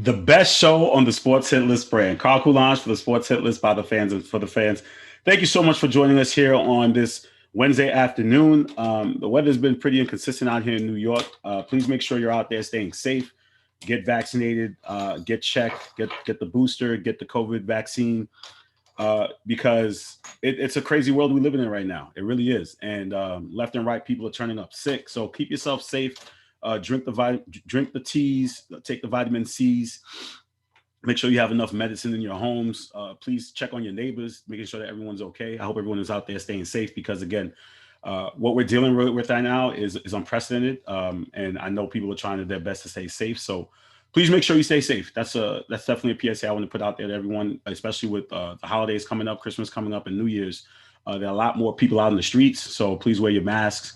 The best show on the Sports Hit List brand. Carl Coulange for the Sports Hit List by the fans and for the fans. Thank you so much for joining us here on this Wednesday afternoon. The weather's been pretty inconsistent out here in New York. Please make sure you're out there staying safe. Get vaccinated. Get checked. Get the booster. Get the COVID vaccine. Because it's a crazy world we live in right now. It really is. And left and right, people are turning up sick. So keep yourself safe. Drink the teas. Take the vitamin C's. Make sure you have enough medicine in your homes. Please check on your neighbors, making sure that everyone's okay. I hope everyone is out there staying safe because, again, what we're dealing with right now is unprecedented. And I know people are trying their best to stay safe. So please make sure you stay safe. That's definitely a PSA I want to put out there to everyone, especially with the holidays coming up, Christmas coming up, and New Year's. There are a lot more people out in the streets. So please wear your masks.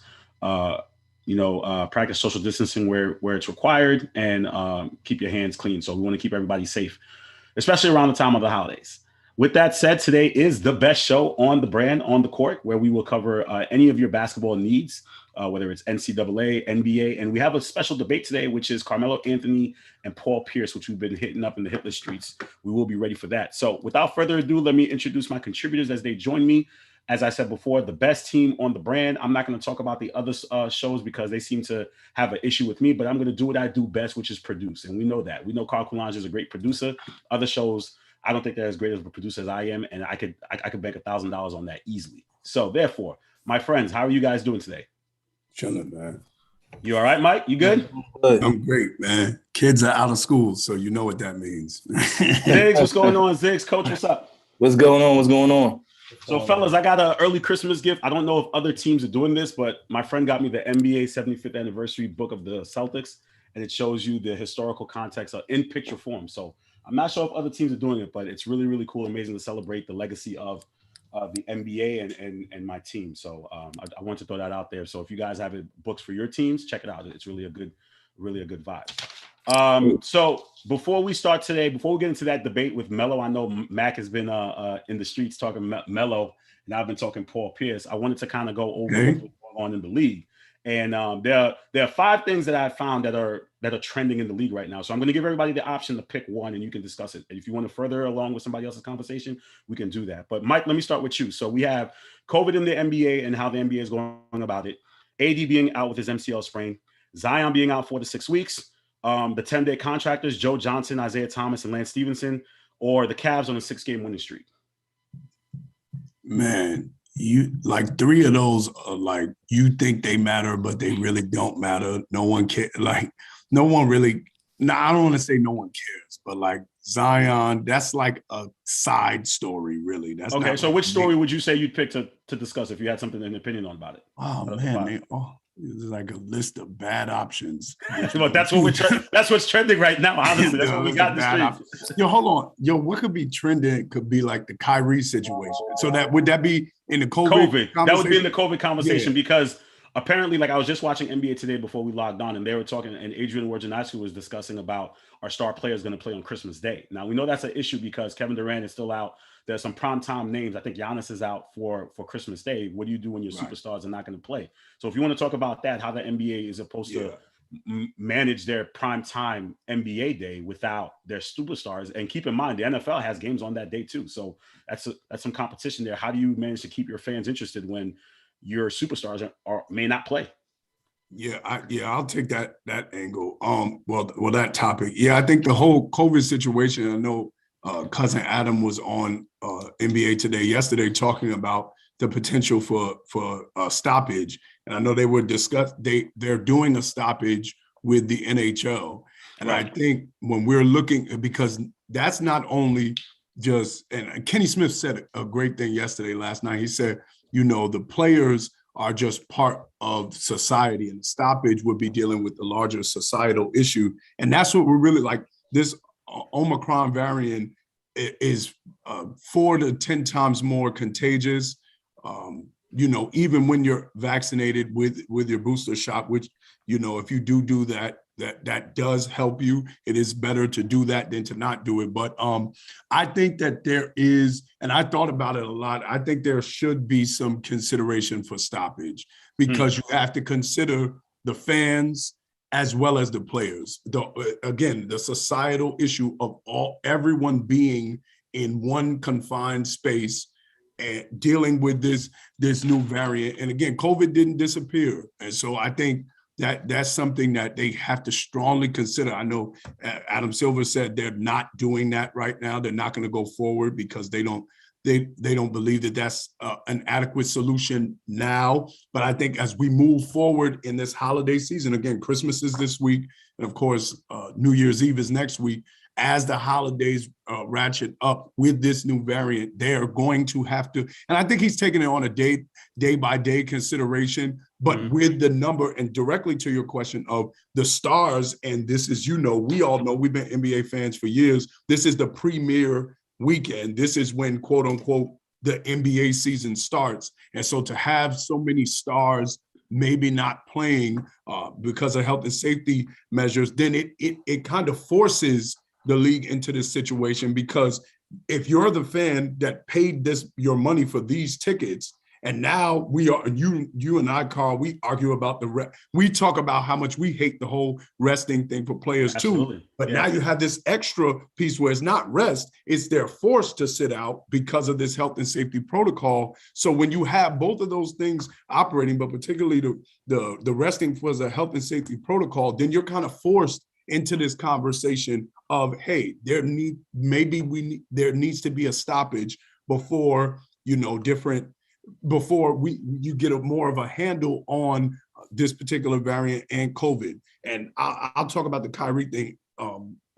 Practice social distancing where it's required, and keep your hands clean. So we want to keep everybody safe, especially around the time of the holidays. With that said, today is the best show on the brand, on the court, where we will cover any of your basketball needs, whether it's NCAA, NBA, and we have a special debate today, which is Carmelo Anthony and Paul Pierce, which we've been hitting up in the hit list streets. We will be ready for that. So without further ado, let me introduce my contributors as they join me. As I said before, the best team on the brand. I'm not going to talk about the other shows because they seem to have an issue with me, but I'm going to do what I do best, which is produce. And we know that. We know Carl Coulange is a great producer. Other shows, I don't think they're as great of a producer as I am, and I could bank $1,000 on that easily. So therefore, my friends, how are you guys doing today? Chilling, man. You all right, Mike? You good? I'm great, man. Kids are out of school, so you know what that means. Ziggs, what's going on? Ziggs, coach, what's up? What's going on? So, fellas, I got an early Christmas gift. I don't know if other teams are doing this, but my friend got me the NBA 75th anniversary book of the Celtics, and it shows you the historical context in picture form. So I'm not sure if other teams are doing it, but it's really, really cool, amazing to celebrate the legacy of the NBA and my team. So I want to throw that out there. So if you guys have books for your teams, check it out. It's really a good vibe. So before we start today, before we get into that debate with Melo, I know Mac has been in the streets talking Melo, and I've been talking Paul Pierce. I wanted to kind of go over what's going on in the league. And there are 5 things that I found that are trending in the league right now. So I'm going to give everybody the option to pick one, and you can discuss it. And if you want to further along with somebody else's conversation, we can do that. But Mike, let me start with you. So we have COVID in the NBA and how the NBA is going about it. AD being out with his MCL sprain, Zion being out 4 to 6 weeks, the 10-day contractors, Joe Johnson, Isaiah Thomas, and Lance Stevenson, or the Cavs on a 6-game winning streak. Man, you like 3 of those are like you think they matter, but they really don't matter. No one cares. Like no one really. No, I don't want to say no one cares, but like Zion, that's like a side story, really. That's okay. Not so like which story would you say you'd pick to discuss if you had something an opinion on about it? Oh man, it's like a list of bad options. Well, that's what's trending right now. Honestly, that's what we got in the street. Yo, hold on. Yo, what could be trending could be like the Kyrie situation. So would that be in the COVID? That would be in the COVID conversation because apparently, like I was just watching NBA Today before we logged on, and they were talking, and Adrian Wojnarowski was discussing about our star players going to play on Christmas Day. Now we know that's an issue because Kevin Durant is still out. There's some primetime names. I think Giannis is out for Christmas Day. What do you do when your superstars are not going to play? So if you want to talk about that, how the NBA is supposed to manage their primetime NBA day without their superstars, and keep in mind the NFL has games on that day too. So that's some competition there. How do you manage to keep your fans interested when your superstars may not play? I'll take that angle. Well, that topic. Yeah, I think the whole COVID situation. I know cousin Adam was on NBA Today yesterday talking about the potential for a stoppage, and I know they were they're doing a stoppage with the NHL, and I think when we're looking, because that's not only just, and Kenny Smith said a great thing last night. He said, the players are just part of society, and the stoppage would be dealing with the larger societal issue, and that's what we're really like. This Omicron variant is 4 to 10 times more contagious. Even when you're vaccinated with your booster shot, which, if you do that does help you. It is better to do that than to not do it. But I think that there is, and I thought about it a lot, I think there should be some consideration for stoppage because you have to consider the fans as well as the players. Again, the societal issue of everyone being in one confined space and dealing with this new variant. And again, COVID didn't disappear. And so I think that's something that they have to strongly consider. I know Adam Silver said they're not doing that right now. They're not going to go forward because they don't believe that that's an adequate solution now. But I think as we move forward in this holiday season, again, Christmas is this week, and of course, New Year's Eve is next week. As the holidays ratchet up with this new variant, they are going to have to, and I think he's taking it on a day-by-day consideration, but with the number, and directly to your question of the stars, and this is, we all know, we've been NBA fans for years, this is the premier weekend. This is when, quote unquote, the NBA season starts. And so to have so many stars maybe not playing because of health and safety measures, then it kind of forces the league into this situation, because if you're the fan that paid your money for these tickets, and now you and I, Carl, we argue about we talk about how much we hate the whole resting thing for players. Absolutely. Too. But now you have this extra piece where it's not rest, it's they're forced to sit out because of this health and safety protocol. So when you have both of those things operating, but particularly the resting for the health and safety protocol, then you're kind of forced into this conversation of, hey, there needs to be a stoppage before, before you get more of a handle on this particular variant and COVID. And I'll talk about the Kyrie thing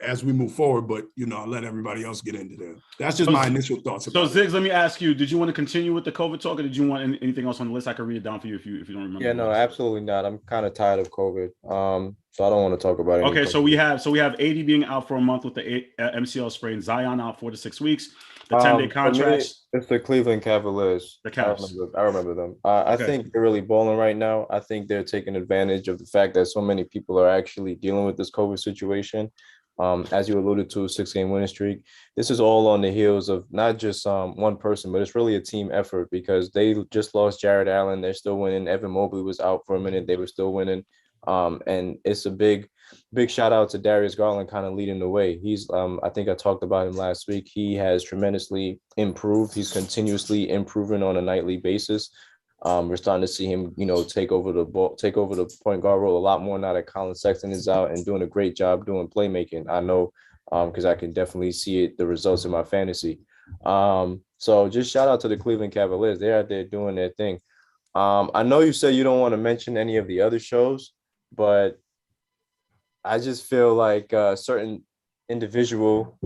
as we move forward, but I'll let everybody else get into that. That's just my initial thoughts. So Ziggs, let me ask you: did you want to continue with the COVID talk, or did you want anything else on the list? I can read it down for you if you don't remember. Yeah, no, absolutely not. I'm kind of tired of COVID, so I don't want to talk about it. Okay, so we have AD being out for a month with the MCL sprain, Zion out 4 to 6 weeks. The 10-day contracts. It's the Cleveland Cavaliers. The Cavs. I remember them. I think they're really balling right now. I think they're taking advantage of the fact that so many people are actually dealing with this COVID situation. As you alluded to, a 6-game winning streak. This is all on the heels of not just one person, but it's really a team effort, because they just lost Jared Allen. They're still winning. Evan Mobley was out for a minute. They were still winning. And it's a big shout out to Darius Garland kind of leading the way. He's I think I talked about him last week. He has tremendously improved. He's continuously improving on a nightly basis. We're starting to see him, take over the point guard role a lot more now that Colin Sexton is out and doing a great job doing playmaking. I know because I can definitely see the results in my fantasy. So just shout out to the Cleveland Cavaliers. They're out there doing their thing. I know you said you don't want to mention any of the other shows, but I just feel like a certain individual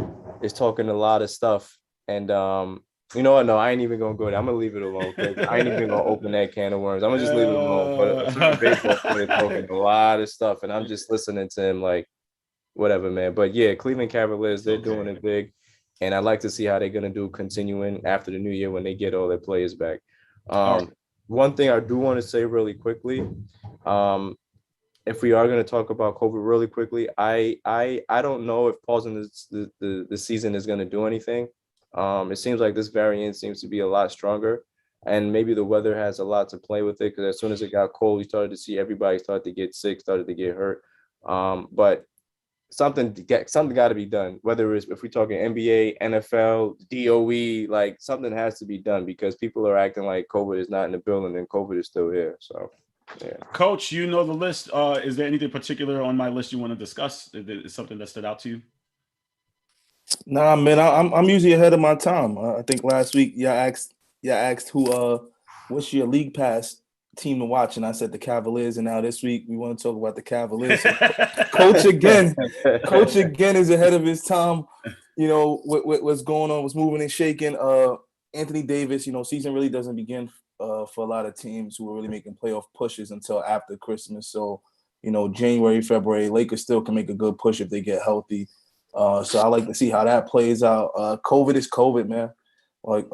is talking a lot of stuff. And you know what? No, I ain't even going to go there. I'm going to leave it alone. I ain't even going to open that can of worms. I'm going to just leave it alone. But a certain baseball player talking a lot of stuff, and I'm just listening to him like, whatever, man. But yeah, Cleveland Cavaliers, they're doing it big. And I'd like to see how they're going to do continuing after the new year when they get all their players back. One thing I do want to say really quickly, if we are going to talk about COVID really quickly, I don't know if pausing the season is going to do anything. It seems like this variant seems to be a lot stronger, and maybe the weather has a lot to play with it, because as soon as it got cold, you started to see everybody start to get sick, started to get hurt. But something got to be done, whether it's, if we're talking NBA, NFL, DOE, like something has to be done, because people are acting like COVID is not in the building and COVID is still here. So, yeah. Coach, you know the list. Is there anything particular on my list you want to discuss? Is something that stood out to you? Nah, man, I'm usually ahead of my time. I think last week y'all asked who what's your league pass team to watch, and I said the Cavaliers. And now this week we want to talk about the Cavaliers. So Coach again is ahead of his time. What's going on, what's moving and shaking. Anthony Davis, season really doesn't begin for a lot of teams who are really making playoff pushes until after Christmas. So January, February, Lakers still can make a good push if they get healthy. So I like to see how that plays out. COVID is COVID, man. Like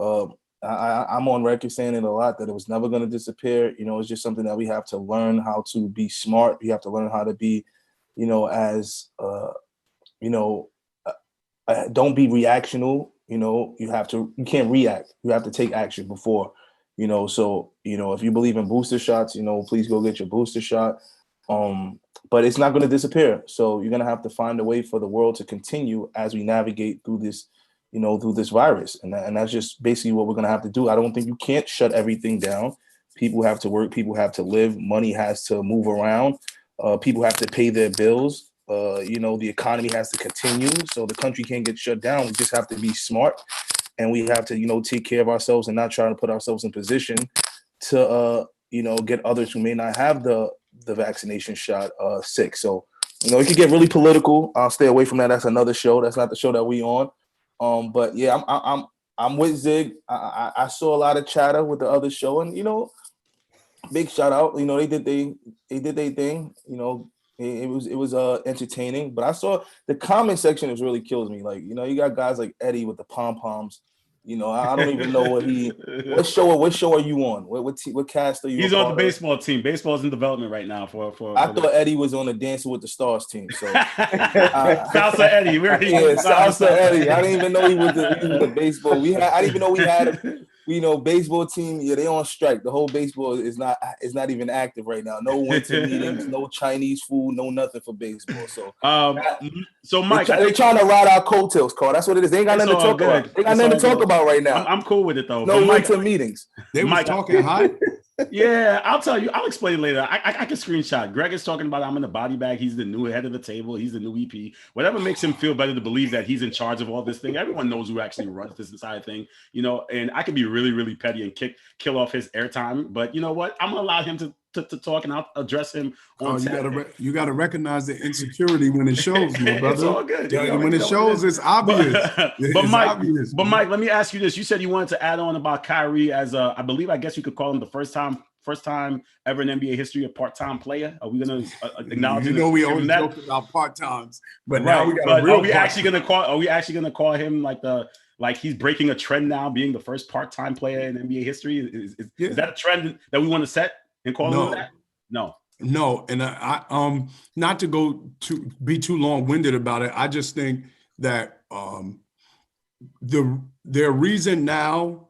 I'm on record saying it a lot, that it was never going to disappear. It's just something that we have to learn how to be smart. We have to learn how to be, don't be reactional. You can't react. You have to take action before, So if you believe in booster shots, please go get your booster shot. but it's not going to disappear. So you're going to have to find a way for the world to continue as we navigate through this, through this virus. And that's just basically what we're going to have to do. I don't think you can't shut everything down. People have to work. People have to live. Money has to move around. People have to pay their bills. The economy has to continue. So the country can't get shut down. We just have to be smart, and we have to, take care of ourselves and not try to put ourselves in position to, get others who may not have the vaccination shot sick. So, it could get really political. I'll stay away from that. That's another show. That's not the show that we on. But yeah, I'm with Zig. I saw a lot of chatter with the other show, and big shout out. They did their thing. It was entertaining. But I saw the comment section is really kills me. Like, you got guys like Eddie with the pom poms. I don't even know what show are you on? What cast are you? He's on the baseball team. Baseball's in development right now. I thought Eddie was on the Dancing with the Stars team. So Salsa Eddie. Salsa Eddie. I didn't even know he was the baseball. I didn't even know we had baseball team. Yeah, they on strike. The whole baseball is not even active right now. No winter meetings, no Chinese food, no nothing for baseball. So Mike, they're trying to ride our coattails, Carl. That's what it is. They ain't got nothing to talk about. They got nothing to talk about right now. I'm cool with it though. No winter meetings. They was talking high. Yeah, I'll tell you. I'll explain it later. I can screenshot. Greg is talking about I'm in the body bag. He's the new head of the table. He's the new EP. Whatever makes him feel better to believe that he's in charge of all this thing. Everyone knows who actually runs this entire thing, and I could be really, really petty and kill off his airtime. But you know what? I'm gonna allow him to talk, and I'll address him on you gotta recognize the insecurity when it shows, my brother. It's all good. When it shows, it's obvious. But Mike, let me ask you this. You said you wanted to add on about Kyrie as I guess you could call him the first time ever in NBA history a part-time player. Are we going to acknowledge? We always joke about part-times, but now we got a real. Are we actually going to call him like he's breaking a trend now, being the first part-time player in NBA history? Is that a trend that we want to set and call him that? No, and I not to be too long-winded about it. I just think that their reason now,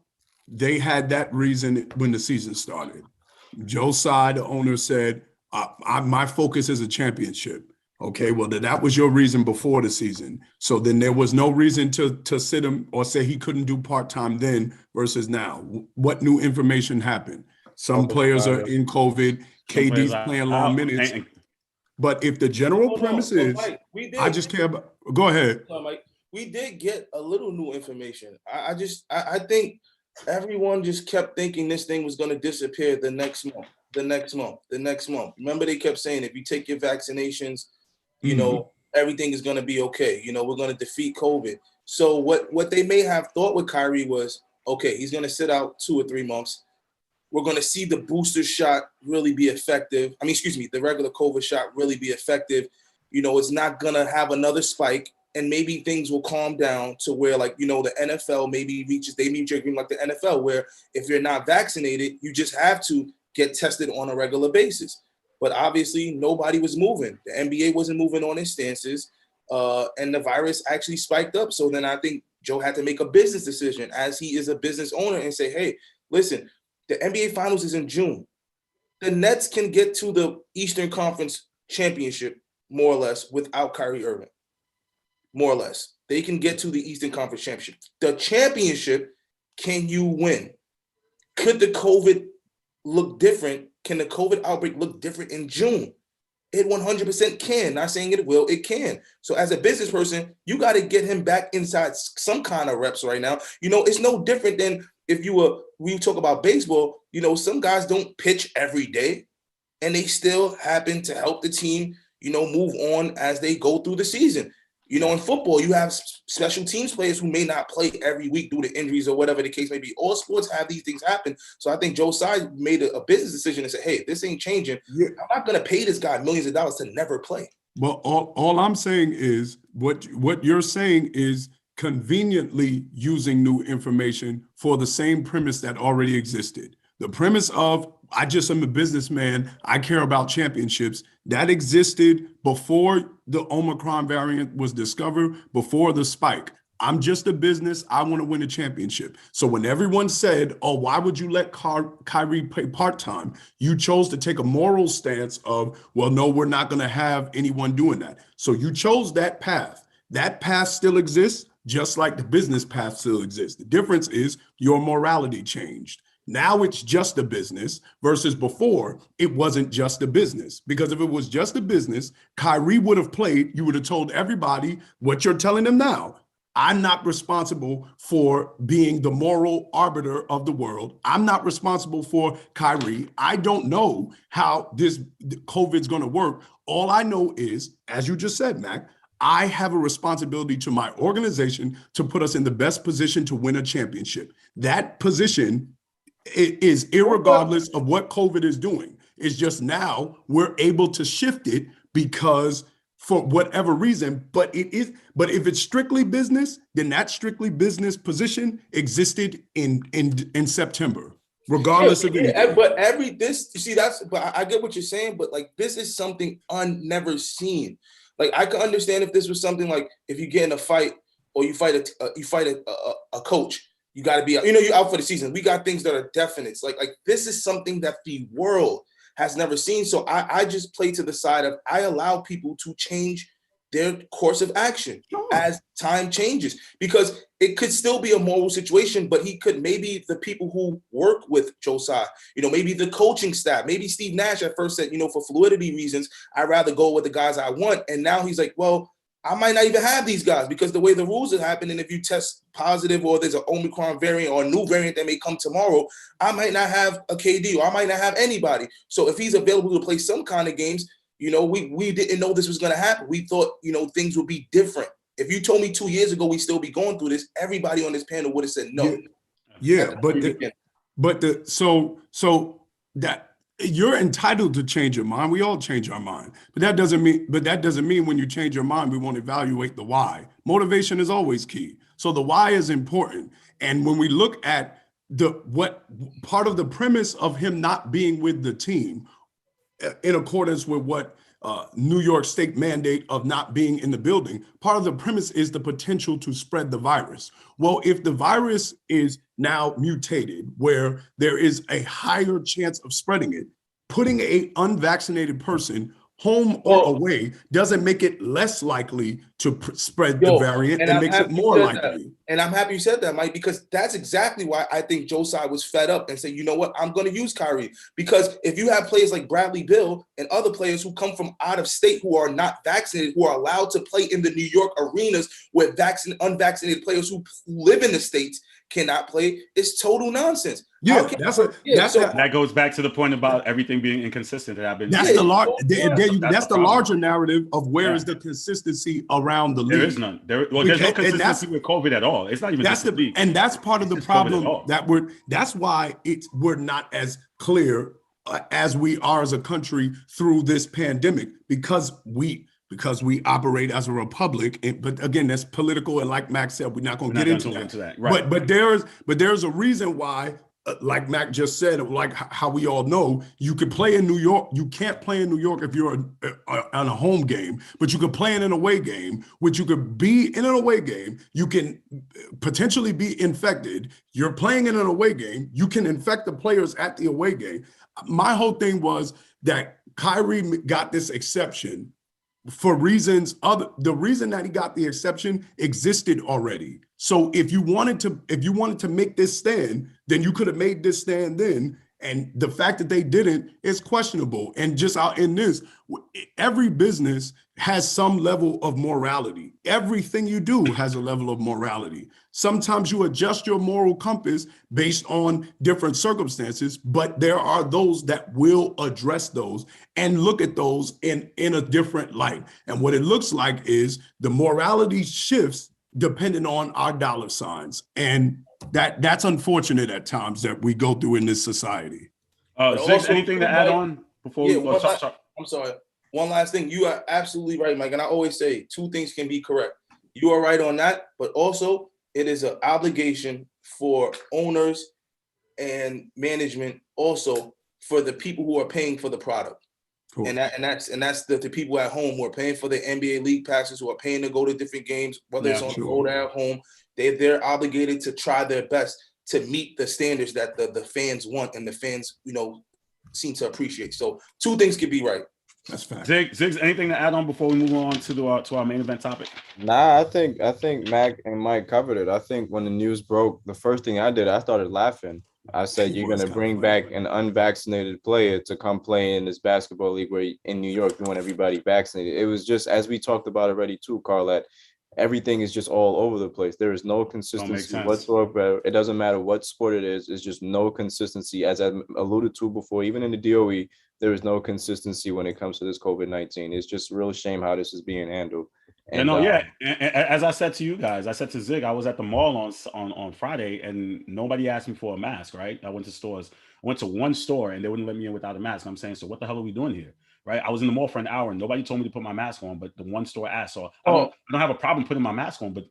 they had that reason when the season started. Joe Tsai, the owner, said, my focus is a championship. Okay, well, that was your reason before the season. So then there was no reason to sit him or say he couldn't do part-time then versus now. What new information happened? Some players are in COVID. KD's playing long minutes. But if the general premise is, I just care about – go ahead. Mike, we did get a little new information. I think – everyone just kept thinking this thing was going to disappear the next month. Remember, they kept saying if you take your vaccinations, everything is going to be okay. We're going to defeat COVID. So what they may have thought with Kyrie was, okay, he's going to sit out 2 or 3 months. We're going to see the booster shot really be effective. The regular COVID shot really be effective. It's not going to have another spike. And maybe things will calm down to where, the NFL maybe they meet your agreement like the NFL, where if you're not vaccinated, you just have to get tested on a regular basis. But obviously, nobody was moving. The NBA wasn't moving on its stances, and the virus actually spiked up. So then I think Joe had to make a business decision, as he is a business owner, and say, hey, listen, the NBA Finals is in June. The Nets can get to the Eastern Conference Championship, more or less, without Kyrie Irving. More or less. They can get to the Eastern Conference Championship. The championship, can you win? Could the COVID look different? Can the COVID outbreak look different in June? It 100% can. Not saying it will, it can. So as a business person, you got to get him back inside some kind of reps right now. It's no different than if we talk about baseball, some guys don't pitch every day and they still happen to help the team, move on as they go through the season. In football, you have special teams players who may not play every week due to injuries or whatever the case may be. All sports have these things happen. So I think Joe Tsai made a business decision and said, hey, this ain't changing. Yeah. I'm not going to pay this guy millions of dollars to never play. Well, all I'm saying is what you're saying is conveniently using new information for the same premise that already existed. The premise of, I just am a businessman, I care about championships, that existed before the Omicron variant was discovered, before the spike. I'm just a business. I want to win a championship. So when everyone said, oh, why would you let Kyrie play part-time? You chose to take a moral stance of, well, no, we're not going to have anyone doing that. So you chose that path. That path still exists, just like the business path still exists. The difference is your morality changed. Now it's just a business versus before it wasn't just a business. Because if it was just a business, Kyrie would have played. You would have told everybody what you're telling them now. I'm not responsible for being the moral arbiter of the world. I'm not responsible for Kyrie. I don't know how this COVID's going to work. All I know is, as you just said, Mac, I have a responsibility to my organization to put us in the best position to win a championship. That position is irregardless of what COVID is doing. It's just now we're able to shift it because for whatever reason, but if it's strictly business, then that strictly business position existed in September, regardless of anything. But I get what you're saying, but like this is something never seen. Like I can understand if this was something like if you get in a fight or you fight a coach, you got to be, you're out for the season. We got things that are definite. Like this is something that the world has never seen. So I just play to the side of I allow people to change their course of action as time changes, because it could still be a moral situation, but maybe the people who work with Josiah, maybe the coaching staff, maybe Steve Nash at first said, for fluidity reasons, I'd rather go with the guys I want. And now he's like, well, I might not even have these guys because the way the rules are happening, if you test positive or there's an Omicron variant or a new variant that may come tomorrow, I might not have a KD or I might not have anybody. So if he's available to play some kind of games, we didn't know this was going to happen. We thought, things would be different. If you told me 2 years ago we'd still be going through this, everybody on this panel would have said no. Yeah, so that you're entitled to change your mind. We all change our mind, but that doesn't mean when you change your mind, we won't evaluate the why. Motivation is always key. So the why is important. And when we look at what part of the premise of him not being with the team, in accordance with what New York State mandate of not being in the building, part of the premise is the potential to spread the virus. Well, if the virus is now mutated, where there is a higher chance of spreading it, putting an unvaccinated person home or away doesn't make it less likely to spread the variant. It makes it more likely. And I'm happy you said that, Mike, because that's exactly why I think Josiah was fed up and said, you know what, I'm going to use Kyrie. Because if you have players like Bradley Beal and other players who come from out of state who are not vaccinated, who are allowed to play in the New York arenas where unvaccinated players who live in the States cannot play, it's total nonsense. That goes back to the point about everything being inconsistent that I've been saying. That's the larger narrative of where is the consistency around the league. There is none. There's no consistency with COVID at all. It's not even just the league. And that's part of the problem that's why we're not as clear as we are as a country through this pandemic, because we operate as a republic. But again, that's political. And like Mac said, we're not going to get into that. Right. But there's a reason why, like Mac just said, like how we all know, you could play in New York. You can't play in New York if you're on a home game, but you could play in an away game, which you could be in an away game. You can potentially be infected. You're playing in an away game. You can infect the players at the away game. My whole thing was that Kyrie got this exception for reasons the reason that he got the exception existed already. So if you wanted to make this stand, then you could have made this stand then. And the fact that they didn't is questionable. And just out in this, every business has some level of morality. Everything you do has a level of morality. Sometimes you adjust your moral compass based on different circumstances, but there are those that will address those and look at those in a different light. And what it looks like is the morality shifts depending on our dollar signs. And that's unfortunate at times that we go through in this society. Zix, anything to add on before we go? I'm sorry. One last thing. You are absolutely right, Mike. And I always say two things can be correct. You are right on that, but also it is an obligation for owners and management also for the people who are paying for the product. Cool. And that's the people at home who are paying for the NBA league passes, who are paying to go to different games, whether it's on the road or at home. They're obligated to try their best to meet the standards that the fans want and the fans, seem to appreciate. So two things could be right. That's fact. Ziggs, anything to add on before we move on to our main event topic? Nah, I think Mac and Mike covered it. I think when the news broke, the first thing I did, I started laughing. I said, you're going to bring back an unvaccinated player to come play in this basketball league where in New York, you want everybody vaccinated. It was just, as we talked about already too, Carl, that everything is just all over the place. There is no consistency whatsoever. It doesn't matter what sport it is. It's just no consistency. As I alluded to before, even in the DOE, there is no consistency when it comes to this COVID-19. It's just a real shame how this is being handled. And, as I said to you guys, I said to Zig, I was at the mall on Friday and nobody asked me for a mask, right? I went to stores. I went to one store and they wouldn't let me in without a mask. I'm saying, so what the hell are we doing here? Right? I was in the mall for an hour and nobody told me to put my mask on, but the one store asked. So I don't have a problem putting my mask on, but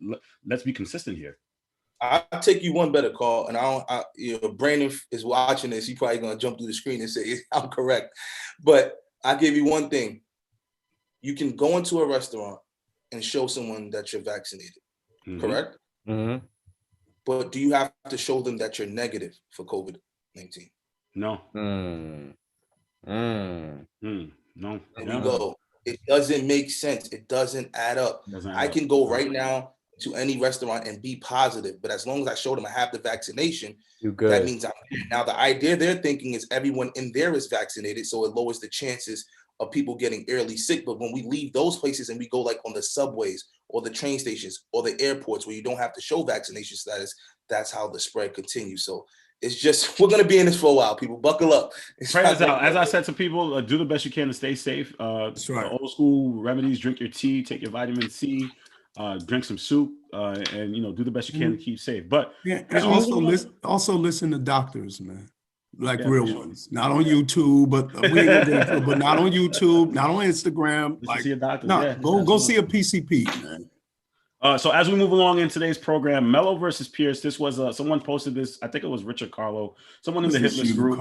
let's be consistent here. I'll take you one better, Carl, and Brandon is watching this. He's probably gonna jump through the screen and say I'm correct, but I'll give you one thing: you can go into a restaurant and show someone that you're vaccinated, correct? Mm-hmm. But do you have to show them that you're negative for COVID-19? No. No. There you go. It doesn't make sense. It doesn't add up. I can go right now to any restaurant and be positive, but as long as I show them I have the vaccination, that means I'm good. Now the idea they're thinking is everyone in there is vaccinated, so it lowers the chances of people getting early sick. But when we leave those places and we go like on the subways or the train stations or the airports where you don't have to show vaccination status, that's how the spread continues. So it's just, we're going to be in this for a while, people. Buckle up. Pray us out. As I said to people, do the best you can to stay safe. That's right. Old school remedies, drink your tea, take your vitamin C, drink some soup, and do the best you can to keep safe. But also listen to doctors, man. Like real ones, not on YouTube, but we ain't gonna get into it, but not on YouTube, not on Instagram. Like, see a doctor. Go see a PCP, man. So as we move along in today's program, Melo versus Pierce. This was someone posted this. I think it was Richard Carlo. Someone in the Hit List group.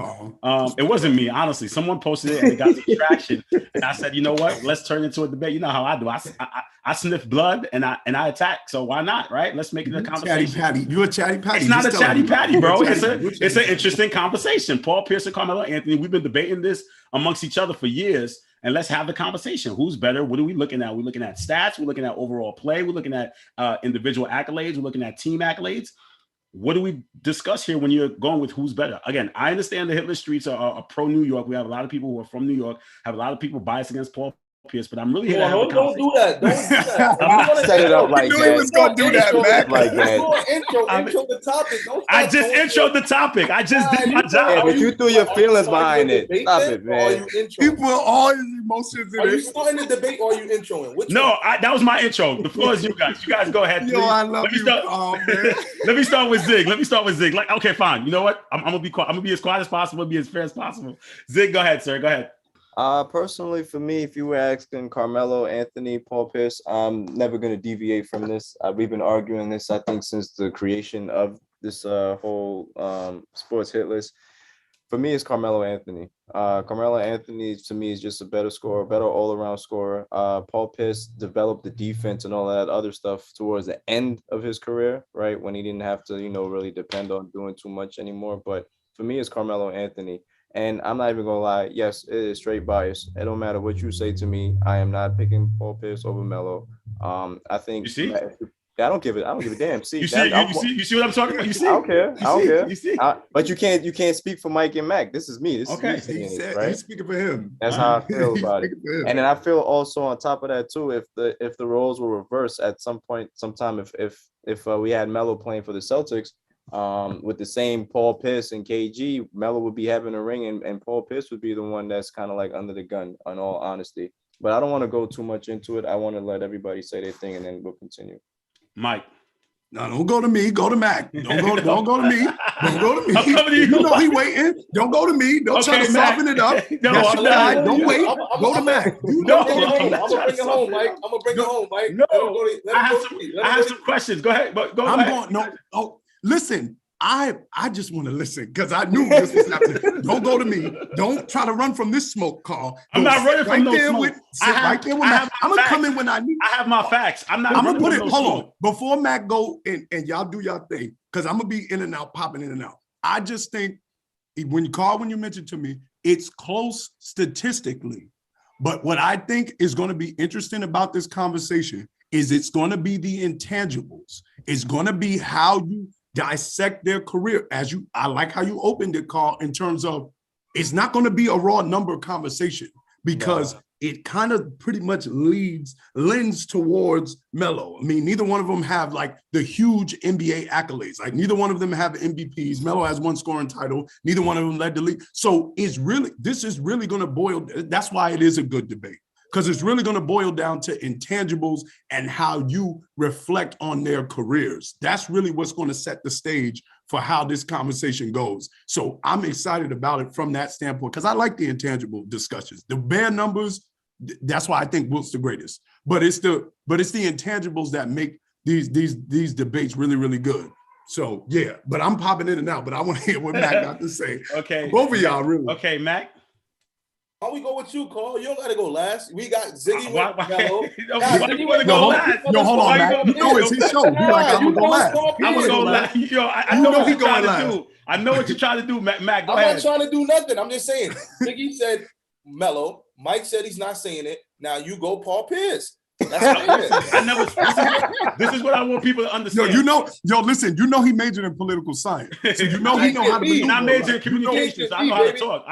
It wasn't me, honestly. Someone posted it and it got the traction. And I said, you know what? Let's turn it into a debate. You know how I do. I sniff blood and I attack. So why not? Right? Let's make it a conversation. Chatty Patty. You're a chatty patty. It's not a chatty patty, bro. It's an interesting conversation. Paul Pierce and Carmelo Anthony. We've been debating this amongst each other for years. And let's have the conversation. Who's better? What are we looking at? We're looking at stats. We're looking at overall play. We're looking at individual accolades. We're looking at team accolades. What do we discuss here when you're going with who's better? Again, I understand the Hit List streets are pro New York. We have a lot of people who are from New York, have a lot of people biased against Paul Pierce, but I'm really here to have a conversation. Don't do that. Don't do that. I'm not set it up like that. You knew he was going to do that, Mac. Like that. Intro the topic. I just introed the topic. I just did my job. Yeah, but you threw your feelings behind it. Stop it, man. He put all his emotions in it. Are you starting the debate or are you introing? That was my intro. The floor is you guys. You guys go ahead. Yo, I love you. Man. Let me start with Zig. Like, okay, fine. You know what? I'm gonna be quiet. I'm gonna be as quiet as possible, be as fair as possible. Zig, go ahead, sir. Go ahead. Personally, for me, if you were asking Carmelo, Anthony, Paul Pierce, I'm never going to deviate from this. We've been arguing this, I think, since the creation of this whole sports hit list. For me, it's Carmelo Anthony. Carmelo Anthony, to me, is just a better scorer, better all-around scorer. Paul Pierce developed the defense and all that other stuff towards the end of his career, right, when he didn't have to, really depend on doing too much anymore. But for me, it's Carmelo Anthony. And I'm not even gonna lie. Yes, it is straight bias. It don't matter what you say to me. I am not picking Paul Pierce over Melo. I think. You see? I don't give a damn. See, you see what I'm talking about? You see? I don't care. You see? But you can't speak for Mike and Mac. This is me. This okay. is me He's right? speaking for him. That's how I feel about it. And then I feel also on top of that too, if the roles were reversed at some point, sometime, if we had Melo playing for the Celtics. With the same Paul Pierce and KG, Melo would be having a ring and Paul Pierce would be the one that's kind of like under the gun, in all honesty. But I don't want to go too much into it. I want to let everybody say their thing and then we'll continue. Mike. No, don't go to me. Go to Mac. Don't go to me. Don't go to me. I'm coming to you. You know he waiting. Don't go to me. Don't try to soften it up. Don't wait. Go to Mac. I'm gonna bring it home, Mike. No, I have some questions. Go ahead. Go ahead. Listen, I just want to listen because I knew this was happening. Don't go to me. Don't try to run from this smoke, Carl. I'm not running from no smoke. Right there with Mac. I'm gonna come in when I need. I have my facts. I'm gonna put it. Hold on, before Mac go and y'all do y'all thing, because I'm gonna be in and out, popping in and out. I just think when you mentioned to me, it's close statistically, but what I think is going to be interesting about this conversation is it's going to be the intangibles. It's going to be how you dissect their career. I like how you opened it, Carl, in terms of it's not going to be a raw number conversation because it kind of pretty much lends towards Melo. I mean, neither one of them have like the huge NBA accolades. Like neither one of them have MVPs. Melo has one scoring title. Neither one of them led the league. So this is really going to boil. That's why it is a good debate. Because it's really going to boil down to intangibles and how you reflect on their careers. That's really what's going to set the stage for how this conversation goes. So I'm excited about it from that standpoint because I like the intangible discussions. The bare numbers, that's why I think Wilt's the greatest. But it's the intangibles that make these debates really, really good. So yeah, but I'm popping in and out. But I want to hear what Mac got to say. Okay, both of y'all really. Okay, Mac. Why we go with you, Carl? You don't gotta go last. We got Ziggy Why you want to go last? No, hold on, Mac. You know it's his show. You like, I'm gonna go last. I'm gonna go last. Yo, I know what you're trying to do. I know what you're trying to do, Mac. Go ahead. I'm not trying to do nothing. I'm just saying. Ziggy said Melo. Mike said he's not saying it. Now you go Paul Pierce. This is what I want people to understand. Listen, he majored in political science. So he know how to be. I majored in communications. I know how to talk.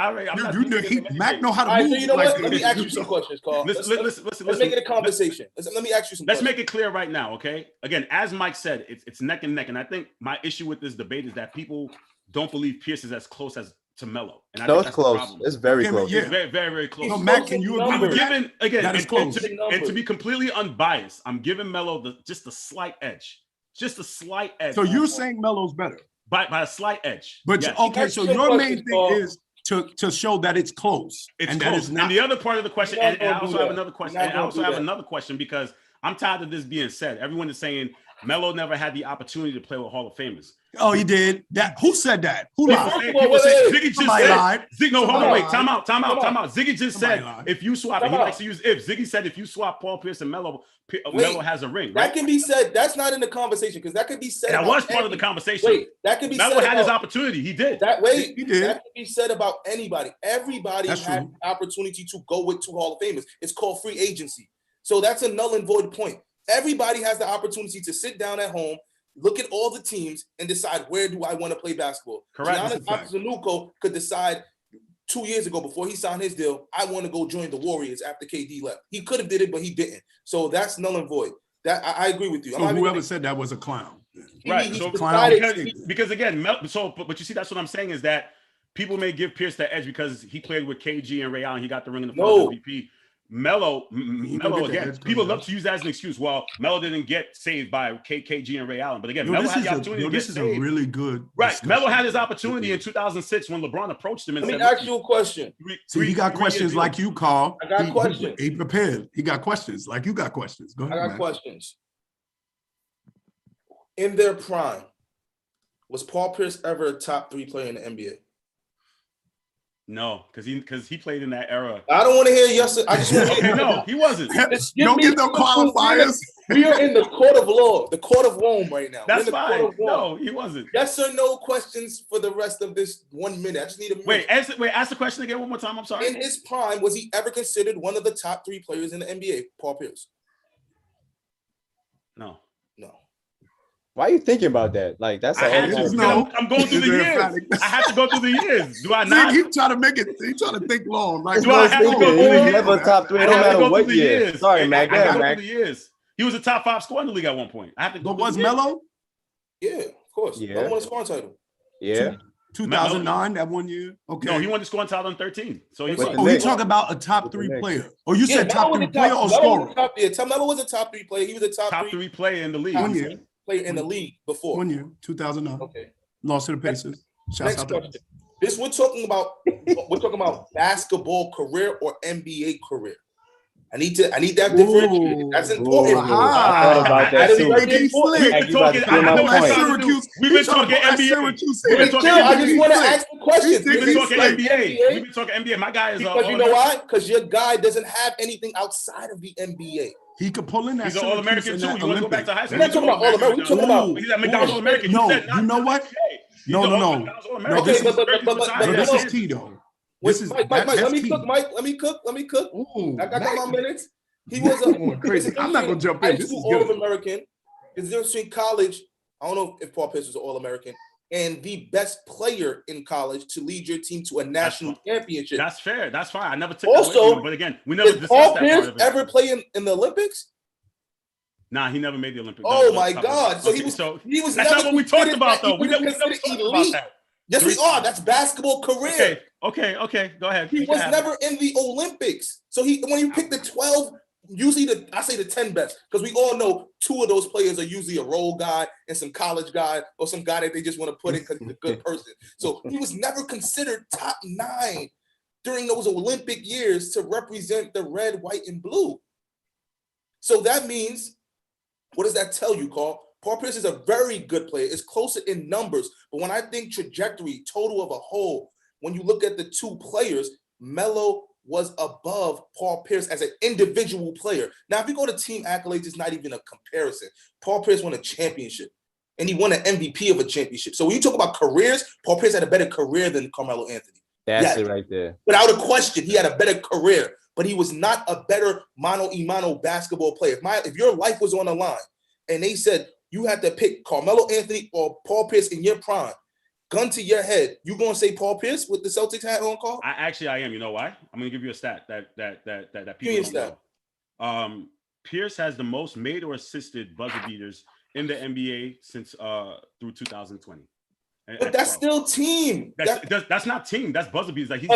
Mac know how to move. So you know what? Let me ask you some questions, Carl. Let's make it a conversation. Let me ask you some questions. Let's make it clear right now, okay? Again, as Mike said, it's neck and neck. And I think my issue with this debate is that people don't believe Pierce is as close as to Melo. And it's close. It's very close. It's very, very, very close. No, Mac, can you agree with that? That is close. And to be completely unbiased, I'm giving Melo just a slight edge. Just a slight edge. So you're saying Melo's better? By a slight edge. But yes. Okay, so your main thing is to show that it's close. It's close. And the other part of the question, and I also have another question. And I also have another question because I'm tired of this being said. Everyone is saying Melo never had the opportunity to play with Hall of Famers. Oh, he did. Who said that? Who lied? Ziggy just said. No, hold on, wait. Time out. Ziggy just said if you swap, he likes to use if. Ziggy said if you swap Paul Pierce and Melo, Melo has a ring. Right? That can be said. That's not in the conversation because that could be said. That was part of the conversation. Wait, that could be said. Melo had his opportunity. He did. He did. That could be said about anybody. Everybody has the opportunity to go with 2 Hall of Famers. It's called free agency. So that's a null and void point. Everybody has the opportunity to sit down at home, look at all the teams, and decide where do I want to play basketball. Correct. Giannis Antetokounmpo could decide 2 years ago before he signed his deal, I want to go join the Warriors after KD left. He could have did it, but he didn't. So that's null and void. That I agree with you. So whoever said that was a clown. Right. So because again, but you see, that's what I'm saying is that people may give Pierce the edge because he played with KG and Ray Allen. He got the ring in the finals MVP. Melo again. People love to use that as an excuse. Well, Melo didn't get saved by KG and Ray Allen, but again, Melo had the opportunity to get saved. This is a really good discussion. Melo had his opportunity in 2006 when LeBron approached him and said, "Let me ask you a question." See, he got questions like you, Carl. I got questions. He prepared. He got questions like you got questions. Go ahead. I got questions. In their prime, was Paul Pierce ever a top 3 player in the NBA? No, because he played in that era. I don't want to hear yes. I just want to hear no, he wasn't. Don't get no qualifiers. We are in the court of law, the court of Rome right now. That's fine. No, he wasn't. Yes or no questions for the rest of this 1 minute. I just need a minute. Ask the question again one more time. I'm sorry. In his prime, was he ever considered one of the top 3 players in the NBA? Paul Pierce. No. Why are you thinking about that? Like that's I'm going through the years. I have to go through the years. Do I not? He trying to make it. He trying to think long. Like, do I have to go through the years? Never top 3. No matter what year. Sorry, Mac. I have to go through the years. He was a top 5 scorer in the league at one point. I have to go. But was Melo? Yeah, of course. Yeah. Melo won a scoring title. Yeah. 2009, that 1 year. Okay. No, he won the scoring title in 13. So he you talk about a top 3 player. Or you said top 3 player or scorer? Melo was a top 3 player. He was a top 3 player in the league. 1 year. Player in the league before 1 year, 2009. Okay, lost to the Pacers. Next question. We're talking about basketball career or NBA career. I need that differentiation. That's important. I thought about that too. We've been talking NBA. We've been talking I just want to ask the question. We've been talking NBA. We've been talking NBA. My guy is because you know why? Because your guy doesn't have anything outside of the NBA. He could pull in that. He's an All-American too. You want to go back to high school? We're not talking about All-American. We're talking about he's at McDonald's All-American. No, you know what? No. This is key though. This is Mike. Let me cook. Ooh, I got my minutes. He was crazy. I'm not gonna jump in. This is good. All-American. Is there between college? I don't know if Paul Pierce was an All-American and the best player in college to lead your team to a national championship. That's fair. That's fine. I never took also, that away from him, but again, we never discussed Paul that Pierce part of it. ever play in the Olympics? Nah, he never made the Olympics. Oh my God! So he was. That's not what we talked about, though. We never talked about that. Yes, we are. That's basketball career. Okay. Go ahead. He was never in the Olympics. So when you pick the 12, usually I say the 10 best, because we all know 2 of those players are usually a role guy and some college guy or some guy that they just want to put in because he's a good person. So he was never considered top 9 during those Olympic years to represent the red, white, and blue. So that means, what does that tell you, Carl? Paul Pierce is a very good player. It's closer in numbers. But when I think trajectory, total of a whole, when you look at the 2 players, Melo was above Paul Pierce as an individual player. Now, if you go to team accolades, it's not even a comparison. Paul Pierce won a championship, and he won an MVP of a championship. So when you talk about careers, Paul Pierce had a better career than Carmelo Anthony. That's it right there. Without a question, he had a better career, but he was not a better mano-a-mano basketball player. If your life was on the line, and they said you had to pick Carmelo Anthony or Paul Pierce in your prime, gun to your head, you gonna say Paul Pierce with the Celtics hat on, Carl? I am. You know why? I'm gonna give you a stat that people don't know. Pierce has the most made or assisted buzzer beaters in the NBA since through 2020. But that's still team. That's not team. That's buzzer beaters. Like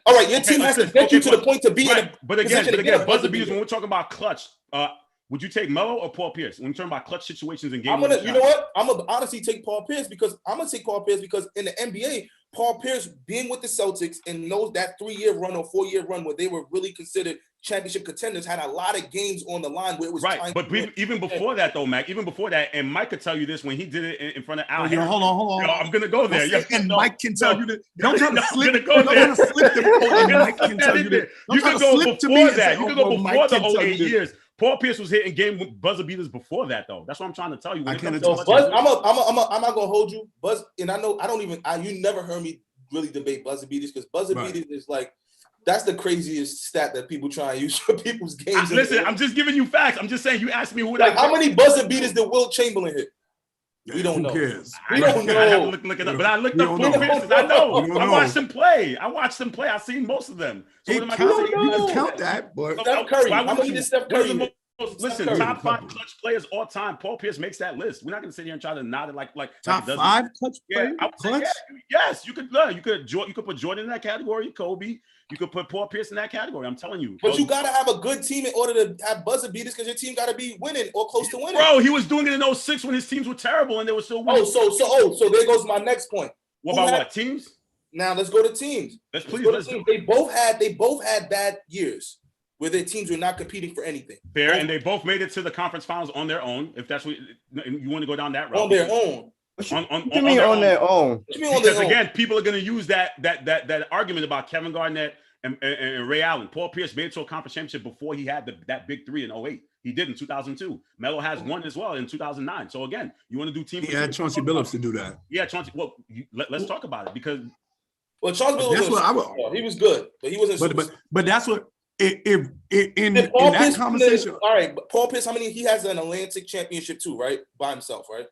all right, your team has to get you to the point to be in a but again, buzzer beaters. When we're talking about clutch, would you take Melo or Paul Pierce when you're talking about clutch situations in games? You know what? I'm gonna honestly take Paul Pierce because in the NBA, Paul Pierce being with the Celtics and knows that 3-year run or 4-year run where they were really considered championship contenders, had a lot of games on the line where it was right. But even before that, though, Mac, and Mike could tell you this when he did it in front of Al. Hold on. Yo, I'm gonna go there. Mike can tell you that. Don't try to slip. Don't try to slip the Mike can tell you that. You can go before that. You can go before the 08 years. Paul Pierce was hitting game buzzer beaters before that, though. That's what I'm trying to tell you. I'm not gonna hold you, Buzz. And I know you never heard me really debate buzzer beaters because buzzer beaters is like that's the craziest stat that people try and use for people's games. Listen, I'm just giving you facts. I'm just saying you asked me who. How many buzzer beaters did Wilt Chamberlain hit? We don't know. We don't know. I have to look it up. But I looked up Paul Pierce. I know. I watched him play. I've seen most of them. So you can count that, but Steph Curry. How many did Steph Curry? Listen, top 5 clutch players all time. Paul Pierce makes that list. We're not going to sit here and try to nod it like top 5 clutch players. Yes, you could put Jordan in that category. Kobe. You could put Paul Pierce in that category. I'm telling you. But you got to have a good team in order to have buzzer beaters because your team got to be winning or close to winning. Bro, he was doing it in 06 when his teams were terrible and they were still winning. So there goes my next point. What teams? Now let's go to teams. Let's teams. They both had bad years where their teams were not competing for anything. Fair, and they both made it to the conference finals on their own. If that's what you want to go down that route. On their own. On their own? Because again, people are going to use that argument about Kevin Garnett and Ray Allen. Paul Pierce made it to a conference championship before he had that big 3 in 08. He did in 2002. Melo has one as well in 2009. So again, you want to do team. He had Chauncey Billups to do that. Yeah, Chauncey. Well, let's talk about it because. Well, Chauncey Billups he was good, but he wasn't. But that's what. In that conversation, all right. Paul Pierce, how many? He has an Atlantic championship too, right? By himself, right?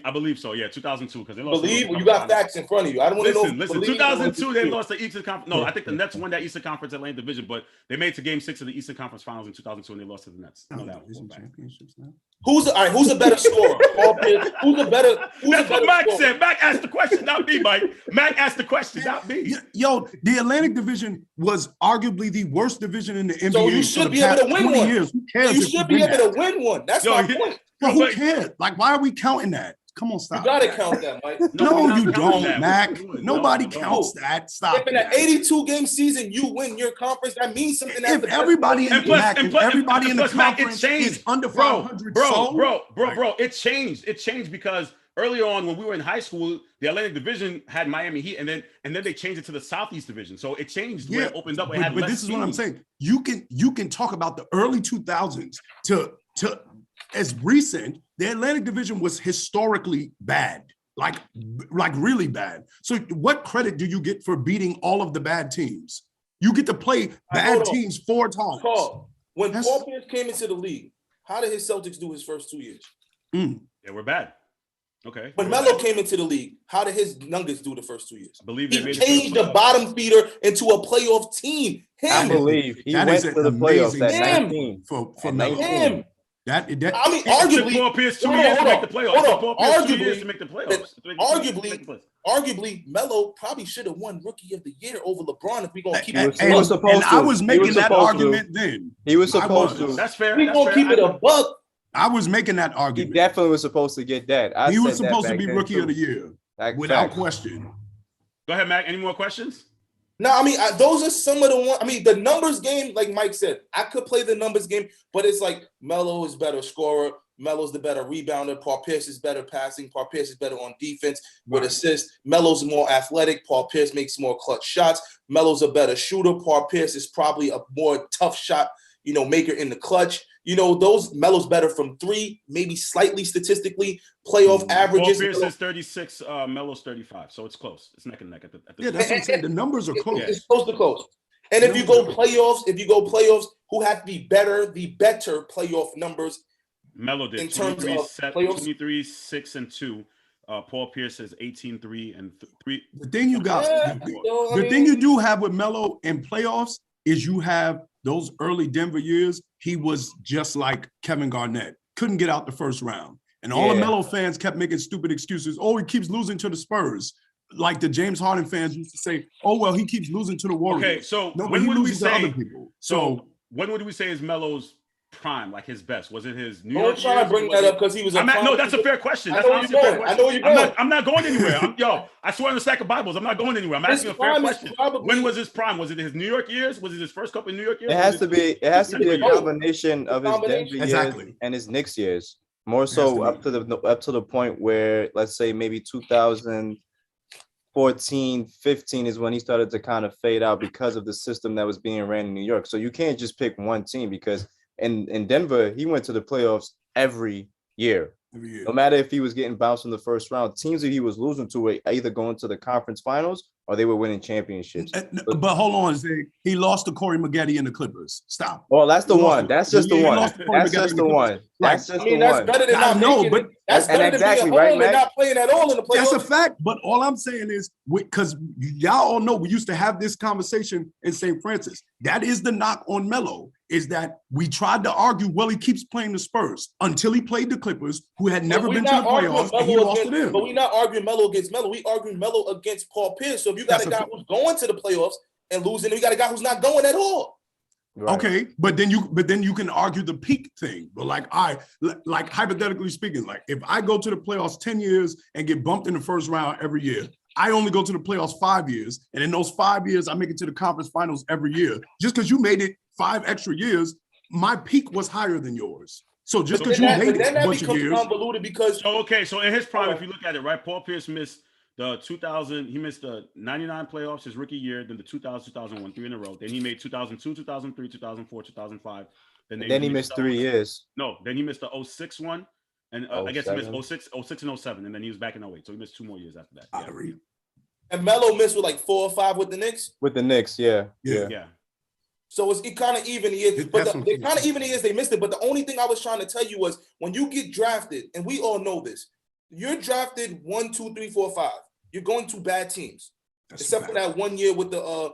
I believe so. Yeah, 2002 because they lost. You got facts in front of you. I don't want to know. Listen. 2002, they lost the Eastern Conference. No, I think the Nets won that Eastern Conference Atlantic Division, but they made it to Game 6 of the Eastern Conference Finals in 2002, and they lost to the Nets. Championships now. Who's a better scorer? Paul Pierce. That's what Mac said. Mac asked the question, not me, Mike. Mac asked the question, not me. Yo, the Atlantic Division was arguably the worst division in the NBA. So you should be able to win one. Years. Who cares? You should be able to win one. That's my point. But who cares? Like, why are we counting that? Come on, stop. You gotta Mac. count that, Mike. No, we're not you counting don't, that. Mac. Nobody No, counts that. Stop. If in an 82-game season you win your conference, that means something. If everybody in Mac, everybody in the Mac, conference it changed. is under bro, 500, bro, so it changed. It changed because earlier on when we were in high school, the Atlantic Division had Miami Heat, and then they changed it to the Southeast Division. So it changed. Yeah, where it opened up. But this is what I'm saying. You can talk about the early 2000s to as recent. The Atlantic Division was historically bad, like really bad. So what credit do you get for beating all of the bad teams? You get to play bad teams 4 times. When Paul Pierce came into the league, how did his Celtics do his first 2 years? They were bad. Okay. When Melo came into the league, how did his Nuggets do the first 2 years? I believe he changed the bottom feeder into a playoff team. I believe he went to the playoffs at 19 for Melo. That I mean, arguably, Paul Pierce 2 years to make the playoffs. Arguably, Melo probably should have won Rookie of the Year over LeBron if we're gonna keep it. He was supposed to. I was making that argument then. He was supposed to. That's fair. We're gonna keep it a buck. I was making that argument. He definitely was supposed to get that. He was supposed to be Rookie of the Year without question. Go ahead, Mac. Any more questions? No, I mean, those are some of the ones. I mean, the numbers game, like Mike said, I could play the numbers game, but it's like Melo is better scorer. Melo's the better rebounder. Paul Pierce is better passing. Paul Pierce is better on defense with assists. Melo's more athletic. Paul Pierce makes more clutch shots. Melo's a better shooter. Paul Pierce is probably a more tough shot, maker in the clutch. Those Melo's better from 3, maybe slightly statistically. Playoff averages. Paul Pierce is 36, Melo's 35, so it's close. It's neck and neck at the yeah, that's what I'm saying. The numbers are close. It's close to close. And if you go playoffs, who have the better playoff numbers? Melo did in terms of 23, 6, and 2. Paul Pierce is 18, 3, and 3. The thing you got, thing you do have with Melo in playoffs is you have those early Denver years. He was just like Kevin Garnett, couldn't get out the first round. And all the Melo fans kept making stupid excuses. Oh, he keeps losing to the Spurs. Like the James Harden fans used to say, oh, well, he keeps losing to the Warriors. Okay, so when would we say other people? So when would we say is Melo's prime, like his best? Was it his New York? Don't try to bring that up because he was. No, that's a fair question. That's honestly a fair question. I know where you're going. I'm not going anywhere. I swear on the stack of Bibles, I'm not going anywhere. I'm asking a fair question. When was his prime? Was it his New York years? Was it his first couple of New York years? It has to be a combination of his Denver years and his Knicks years. More so up to the point where, let's say, maybe 2014, 15 is when he started to kind of fade out because of the system that was being ran in New York. So you can't just pick one team because in Denver, he went to the playoffs every year. No matter if he was getting bounced in the first round, teams that he was losing to were either going to the conference finals or they were winning championships. But hold on, Zig. He lost to Corey Maggette in the Clippers. Stop. Oh, that's the one. That's just the one. That's just the one. That's just the one. That's better than not making it. That's better than being home and not playing at all in the playoffs. That's a fact. But all I'm saying is, because y'all all know we used to have this conversation in St. Francis. That is the knock on Melo, is that we tried to argue, well, he keeps playing the Spurs until he played the Clippers, who had never been to the playoffs, and he lost to them. But we're not arguing Melo against Melo. We arguing Melo against Paul Pierce. So if you got a guy who's going to the playoffs and losing, you got a guy who's not going at all. Right. Okay, but then you can argue the peak thing. But like hypothetically speaking, like if I go to the playoffs 10 years and get bumped in the first round every year, I only go to the playoffs 5 years, and in those 5 years I make it to the conference finals every year. Just because you made it 5 extra years, my peak was higher than yours. So just because you made it a bunch of years, convoluted because so in his prime, if you look at it, right, Paul Pierce missed the 2000, he missed the 99 playoffs his rookie year, then the 2000, 2001, 3 in a row. Then he made 2002, 2003, 2004, 2005. Then he missed 3 years. No, then he missed the 06 one. And I guess he missed 06 and 07, and then he was back in 08. So he missed 2 more years after that. Yeah. And Melo missed with like 4 or 5 with the Knicks? With the Knicks, yeah. So it kind of even years. But the kind of even years they missed it. But the only thing I was trying to tell you was when you get drafted, and we all know this, you're drafted 1, 2, 3, 4, 5. You're going to bad teams. Except for that 1 year with the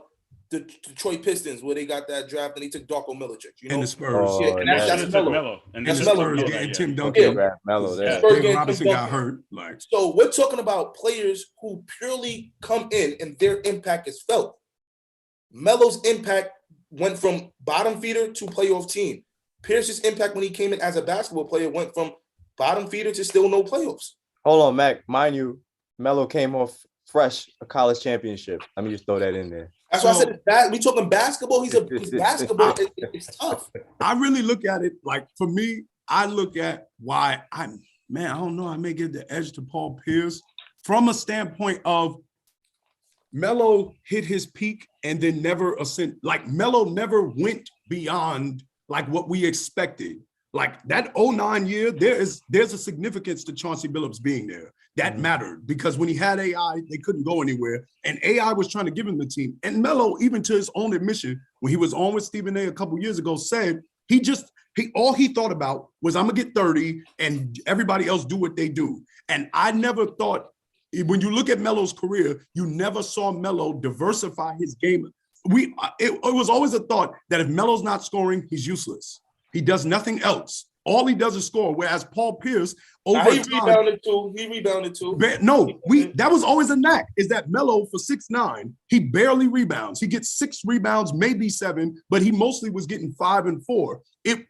Detroit Pistons where they got that draft and they took Darko Milicic. And the Spurs. And that's Melo. And the Spurs getting Tim Duncan. Melo there. David Robinson got hurt. So we're talking about players who purely come in and their impact is felt. Melo's impact went from bottom feeder to playoff team. Pierce's impact when he came in as a basketball player went from bottom feeder to still no playoffs. Hold on, Mac. Mind you, Melo came off fresh a college championship. Let me just throw that in there. That's why I said we talking basketball. He's basketball. It's tough. I really look at it like, for me, I look at why I don't know. I may give the edge to Paul Pierce from a standpoint of Melo hit his peak and then never ascend. Like Melo never went beyond like what we expected. Like that 09 year, there's a significance to Chauncey Billups being there. That mattered because when he had AI, they couldn't go anywhere. And AI was trying to give him the team. And Melo, even to his own admission, when he was on with Stephen A. a couple years ago, said all he thought about was, I'm gonna get 30 and everybody else do what they do. And I never thought, when you look at Melo's career, you never saw Melo diversify his game. It was always a thought that if Melo's not scoring, he's useless. He does nothing else. All he does is score. Whereas Paul Pierce, he rebounded too. That was always a knack, is that Melo for 6'9", he barely rebounds. He gets 6 rebounds, maybe 7, but he mostly was getting 5 and 4.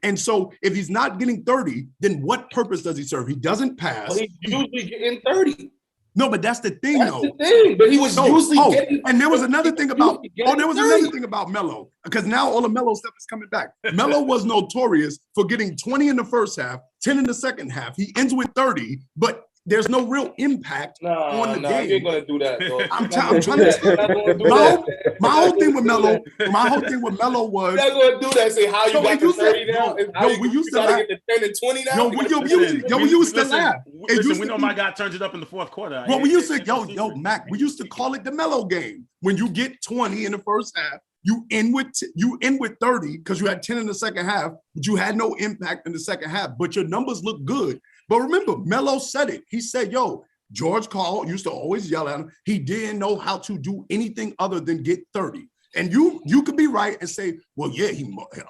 And so if he's not getting 30, then what purpose does he serve? He doesn't pass. Well, he's usually getting 30. No, but that's the thing, That's the thing. But he was usually getting. And there was another thing about. Another thing about Melo, because now all the Melo stuff is coming back. Melo was notorious for getting 20 in the first half, 10 in the second half. He ends with 30, but there's no real impact on the game. You're gonna do that. I'm trying to. My whole thing with Melo was. You're not gonna do that. Say how you got to 30 now. We used to get to 10 and 20 now. We used to laugh. Listen, we know my guy turns it up in the fourth quarter. Well, we used to, Mac. We used to call it the Melo game. When you get 20 in the first half, you end with 30 because you had 10 in the second half, but you had no impact in the second half. But your numbers look good. But remember, Melo said it. He said, George Karl used to always yell at him. He didn't know how to do anything other than get 30. And you could be right and say, well, yeah,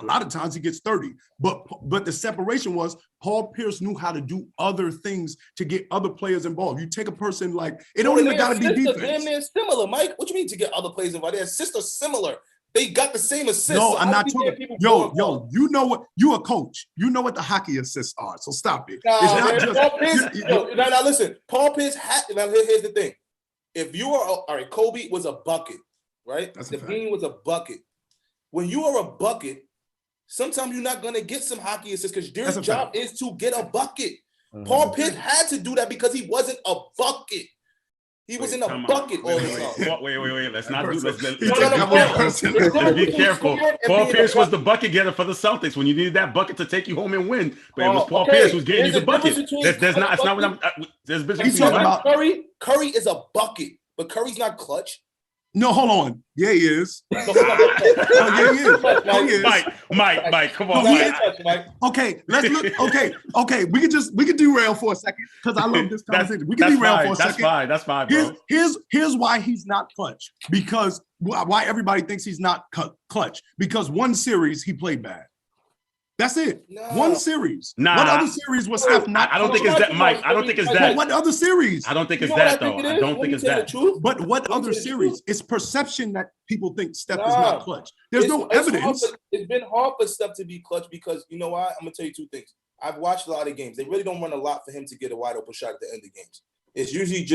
a lot of times he gets 30. But the separation was Paul Pierce knew how to do other things to get other players involved. You take a person like, it don't even got to be defense. Damn near similar, Mike. What you mean to get other players involved? Their assists are similar. They got the same assists. No, I'm not talking. You know what? You a coach. You know what the hockey assists are. So stop it. It's not just. Paul Pierce, now listen. Paul Pierce now here's the thing. If you are all right, Kobe was a bucket, right? The Bean was a bucket. When you are a bucket, sometimes you're not gonna get some hockey assists because their job is to get a bucket. Mm-hmm. Paul Pierce had to do that because he wasn't a bucket. He was in a bucket all the time. Wait. Let's not do this. Let's be careful. Paul Pierce was the bucket getter for the Celtics when you needed that bucket to take you home and win. But it was Paul Pierce who's getting you the bucket. There's not what I'm. There's business. He's talking about Curry is a bucket, but Curry's not clutch. No, hold on. Yeah, he is. Mike, come on, Mike. Okay, let's look. Okay. We could derail for a second because I love this conversation. We can derail for a second. That's fine, bro. Here's why he's not clutch. Because why everybody thinks he's not clutch. Because one series he played bad. That's it. No. One series. What other series was Steph not? I don't think it's that, Mike. I don't think it's that. What other series? I don't think it's that, though. I don't think it's that. But what other series? It's perception that people think Steph is not clutch. There's no evidence. It's been hard for Steph to be clutch because, you know why? I'm going to tell you two things. I've watched a lot of games. They really don't run a lot for him to get a wide open shot at the end of games. It's usually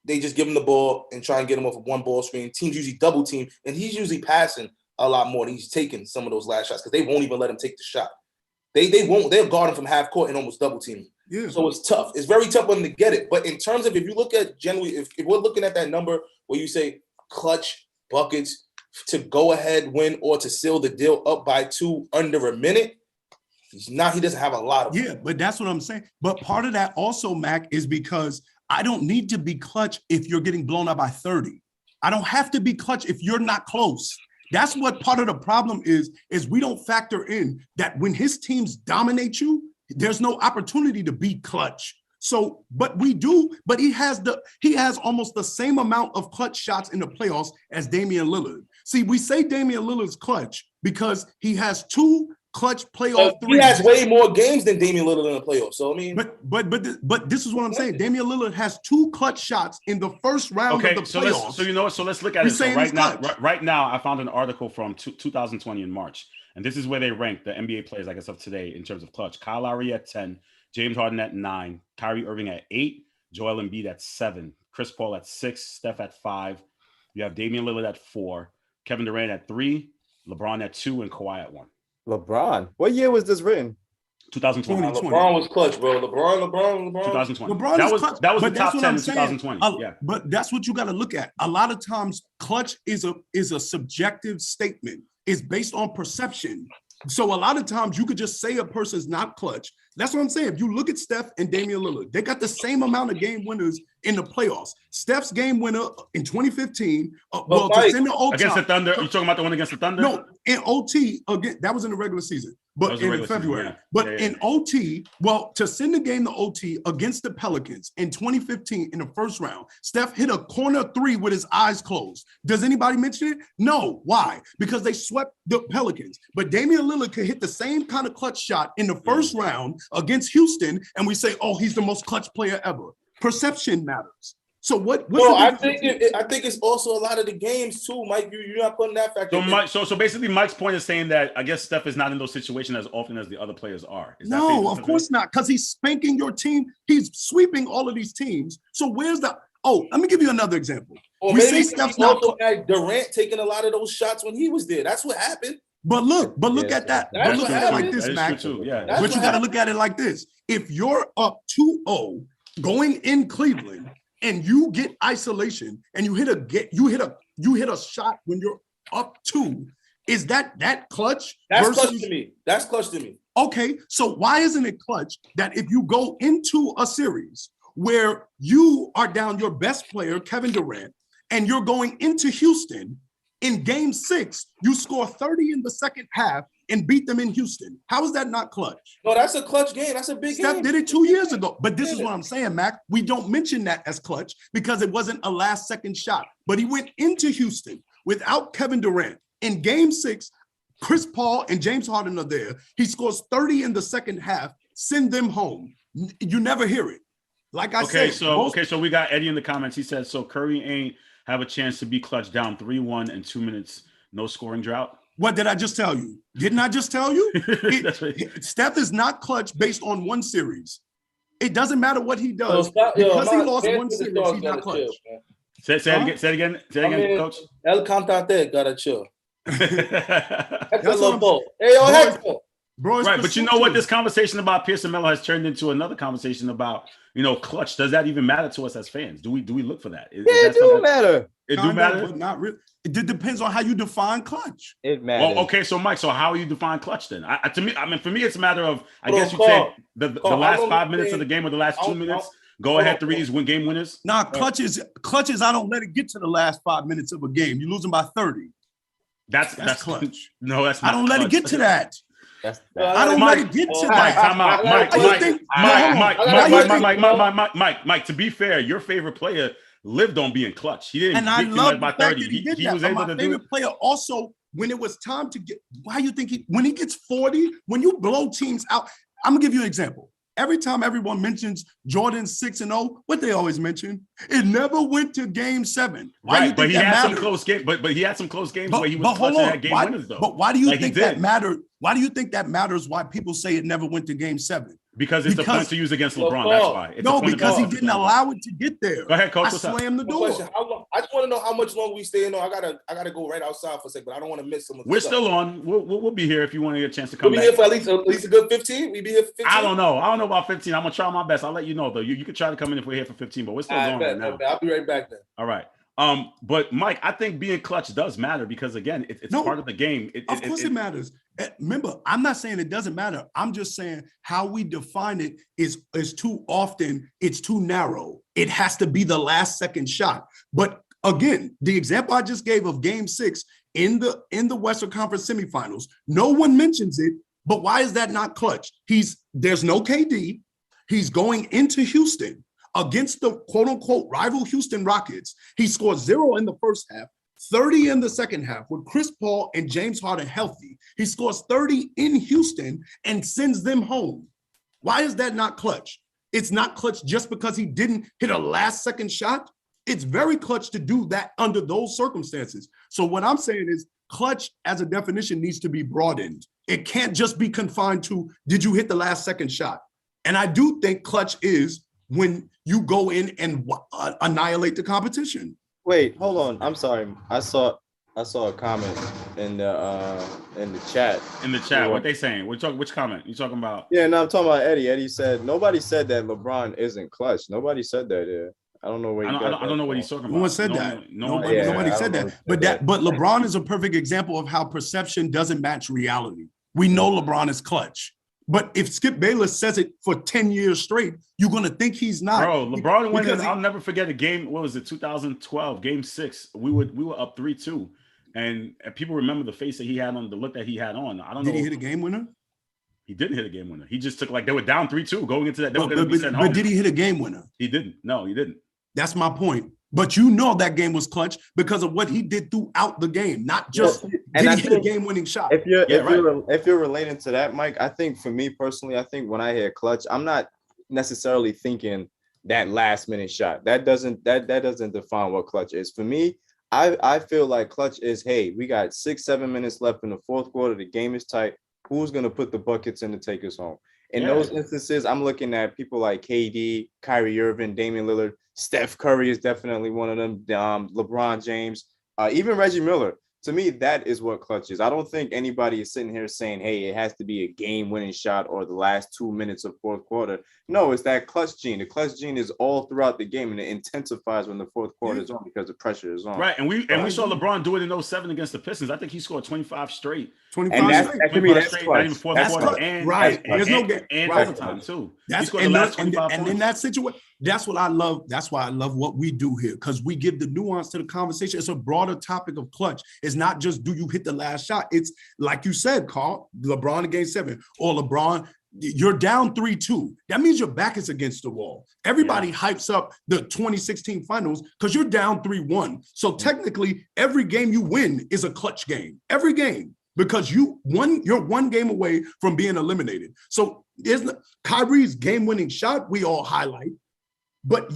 they just give him the ball and try and get him off of one ball screen. Teams usually double team, and he's usually passing a lot more than he's taking some of those last shots because they won't even let him take the shot. They'll guard him from half court and almost double team him. Yeah. So it's tough. It's very tough for him to get it. But in terms of if you look at generally, if we're looking at that number where you say clutch buckets to go ahead, win, or to seal the deal up by 2 under a minute, he doesn't have a lot of them. Yeah, but that's what I'm saying. But part of that also, Mac, is because I don't need to be clutch if you're getting blown out by 30. I don't have to be clutch if you're not close. That's what part of the problem is we don't factor in that when his teams dominate you, there's no opportunity to be clutch. So, but we do, but he has almost the same amount of clutch shots in the playoffs as Damian Lillard. See, we say Damian Lillard's clutch because he has 2 clutch playoff threes. He has way more games than Damian Lillard in the playoffs. So I mean, but this is what I'm saying. Damian Lillard has 2 clutch shots in the first round of the playoffs. So you know what? So let's look at it. So right now, I found an article from 2020 in March, and this is where they rank the NBA players, I guess, of today in terms of clutch. Kyle Lowry at 10, James Harden at 9, Kyrie Irving at 8, Joel Embiid at 7, Chris Paul at 6, Steph at 5. You have Damian Lillard at 4, Kevin Durant at 3, LeBron at 2, and Kawhi at 1. LeBron. What year was this written? 2020. 2020. LeBron was clutch, bro. LeBron. 2020. LeBron that is was clutch, that was the but that's top what 10 I'm in saying. 2020. Yeah. But that's what you got to look at. A lot of times, clutch is a subjective statement. It's based on perception. So a lot of times you could just say a person's not clutch. That's what I'm saying. If you look at Steph and Damian Lillard, they got the same amount of game winners in the playoffs. Steph's game winner in 2015, Mike, to send the OT Against the Thunder. Are you talking about the one against the Thunder? No, in OT again. That was in the regular season, but in February. Season, yeah. But in OT, to send the game to OT against the Pelicans in 2015 in the first round, Steph hit a corner 3 with his eyes closed. Does anybody mention it? No. Why? Because they swept the Pelicans. But Damian Lillard could hit the same kind of clutch shot in the first round against Houston, and we say, "Oh, he's the most clutch player ever." Perception matters. So I think it's also a lot of the games too, Mike. You're not putting that factor. So basically, Mike's point is saying that I guess Steph is not in those situations as often as the other players are. No, of course not, because he's spanking your team. He's sweeping all of these teams. So where's the? Oh, let me give you another example. Or we maybe say Steph's he not. also had Durant taking a lot of those shots when he was there. That's what happened. But look at that. That's But look what at it like happened. this, That is Max. true too. Yeah. That's But you what got to look at it like this. If you're up 2-0 going in Cleveland and you get isolation and you hit a shot when you're up 2, is that clutch? That's clutch to me. That's clutch to me. Okay, so why isn't it clutch that if you go into a series where you are down your best player, Kevin Durant, and you're going into Houston, in game 6, you score 30 in the second half and beat them in Houston? How is that not clutch? No, that's a clutch game. That's a big game. Steph did it 2 years ago. But this is what I'm saying, Mac. We don't mention that as clutch because it wasn't a last-second shot. But he went into Houston without Kevin Durant. In game 6, Chris Paul and James Harden are there. He scores 30 in the second half, send them home. You never hear it. Like I said. So we got Eddie in the comments. He says, so Curry ain't have a chance to be clutch down 3-1 in 2 minutes, no scoring drought. What did I just tell you? Didn't I just tell you? That's right. Steph is not clutch based on one series. It doesn't matter what he does. he lost one series, he's not clutch. Say it again, Coach. El Cantate gotta chill. That's Hector what Lavoe. Hey, yo, Hector. Bro, Right, but you know what? This conversation about Pierce and Melo has turned into another conversation about, clutch. Does that even matter to us as fans? Do we look for that? It do matter. It do matter? But not really. It depends on how you define clutch. It matters. Well, okay, so Mike, so how you define clutch then? For me, it's a matter of, I Bro, guess you'd say the Carl, last 5 minutes of the game or the last 2 minutes, go ahead threes, win game winners. Nah, clutch is I don't let it get to the last 5 minutes of a game. You're losing by 30. That's clutch. No, that's not I don't let it clutch. get to that. I don't Mike, let it get to Mike, that. time out. Mike, to be fair, your favorite player lived on being clutch. He didn't And I get too love much by the fact 30. that he did He that. was But able my to do favorite it. player also, when it was time to get, why you think when he gets 40, when you blow teams out, I'm gonna give you an example. Every time everyone mentions Jordan 6-0, what they always mention, it never went to game 7. Why do you Right, but think he that had some mattered? close games. But he had some close games where he was hold clutching on. at game Why- winners, though. But why do you Like he think that did. mattered? Why do you think that matters? Why people say it never went to game 7? Because it's a point to use against LeBron. That's why. It's a No, point because he against didn't LeBron. allow it to get there. Go ahead, Coach. I What's up? slammed the door. Question, how long? I just want to know how much longer we stay in. I gotta go right outside for a second, but I don't want to miss some. We're still on. We'll be here if you want to get a chance to We'll come be back. here for at least a good 15. We be here for 15. I don't know about 15. I'm gonna try my best. I'll let you know though. You can try to come in if we're here for 15, but we're still going right now. I'll be right back then. All right. But Mike, I think being clutch does matter because again, it's part of the game. Of course it matters. Remember, I'm not saying it doesn't matter. I'm just saying how we define it is too often, it's too narrow. It has to be the last second shot. But again, the example I just gave of game 6 in the Western Conference semifinals, no one mentions it, but why is that not clutch? There's no KD. He's going into Houston against the quote-unquote rival Houston Rockets. He scored 0 in the first half, 30 in the second half with Chris Paul and James Harden healthy. He scores 30 in Houston and sends them home. Why is that not clutch? It's not clutch just because he didn't hit a last-second shot. It's very clutch to do that under those circumstances. So what I'm saying is clutch as a definition needs to be broadened. It can't just be confined to, did you hit the last second shot? And I do think clutch is when you go in and annihilate the competition. Wait, hold on. I'm sorry. I saw a comment in the chat. In the chat, what they saying? Which comment you talking about? Yeah, no, I'm talking about Eddie. Eddie said nobody said that LeBron isn't clutch. Nobody said that. Yeah, I don't know where I don't know what he's talking about. No one said that. Nobody said that. But LeBron is a perfect example of how perception doesn't match reality. We know LeBron is clutch. But if Skip Bayless says it for 10 years straight, you're going to think he's not. Bro, LeBron went in. I'll never forget a game. What was it? 2012, game 6. We were up 3-2. And people remember the face that he had on, the look that he had on. I don't know. Did he hit a game winner? He didn't hit a game winner. He just took, like, they were down 3-2 going into that. But did he hit a game winner? He didn't. No, he didn't. That's my point. But you know that game was clutch because of what he did throughout the game, not just did he hit a game-winning shot. If you're relating to that, Mike, I think for me personally, I think when I hear clutch, I'm not necessarily thinking that last-minute shot. That doesn't define what clutch is. For me, I feel like clutch is, hey, we got 6-7 minutes left in the fourth quarter. The game is tight. Who's going to put the buckets in to take us home? In those instances, I'm looking at people like KD, Kyrie Irving, Damian Lillard. Steph Curry is definitely one of them. LeBron James, even Reggie Miller. To me, that is what clutch is. I don't think anybody is sitting here saying, hey, it has to be a game-winning shot or the last 2 minutes of fourth quarter. No, it's that clutch gene. The clutch gene is all throughout the game, and it intensifies when the fourth quarter is on because the pressure is on. Right, and we saw LeBron do it in 07 against the Pistons. I think he scored 25 straight. 25 straight. To me, that's clutch. Not even fourth quarter. And, right. There's no game. And right. overtime, too. That's, he scored the last 25 and points. in that situation, that's what I love. That's why I love what we do here, because we give the nuance to the conversation. It's a broader topic of clutch. It's not just do you hit the last shot. It's like you said, Carl, LeBron in game 7, or LeBron, you're down 3-2. That means your back is against the wall. Everybody hypes up the 2016 finals because you're down 3-1. So technically, every game you win is a clutch game. Every game. Because you're one game away from being eliminated. So isn't Kyrie's game-winning shot we all highlight, but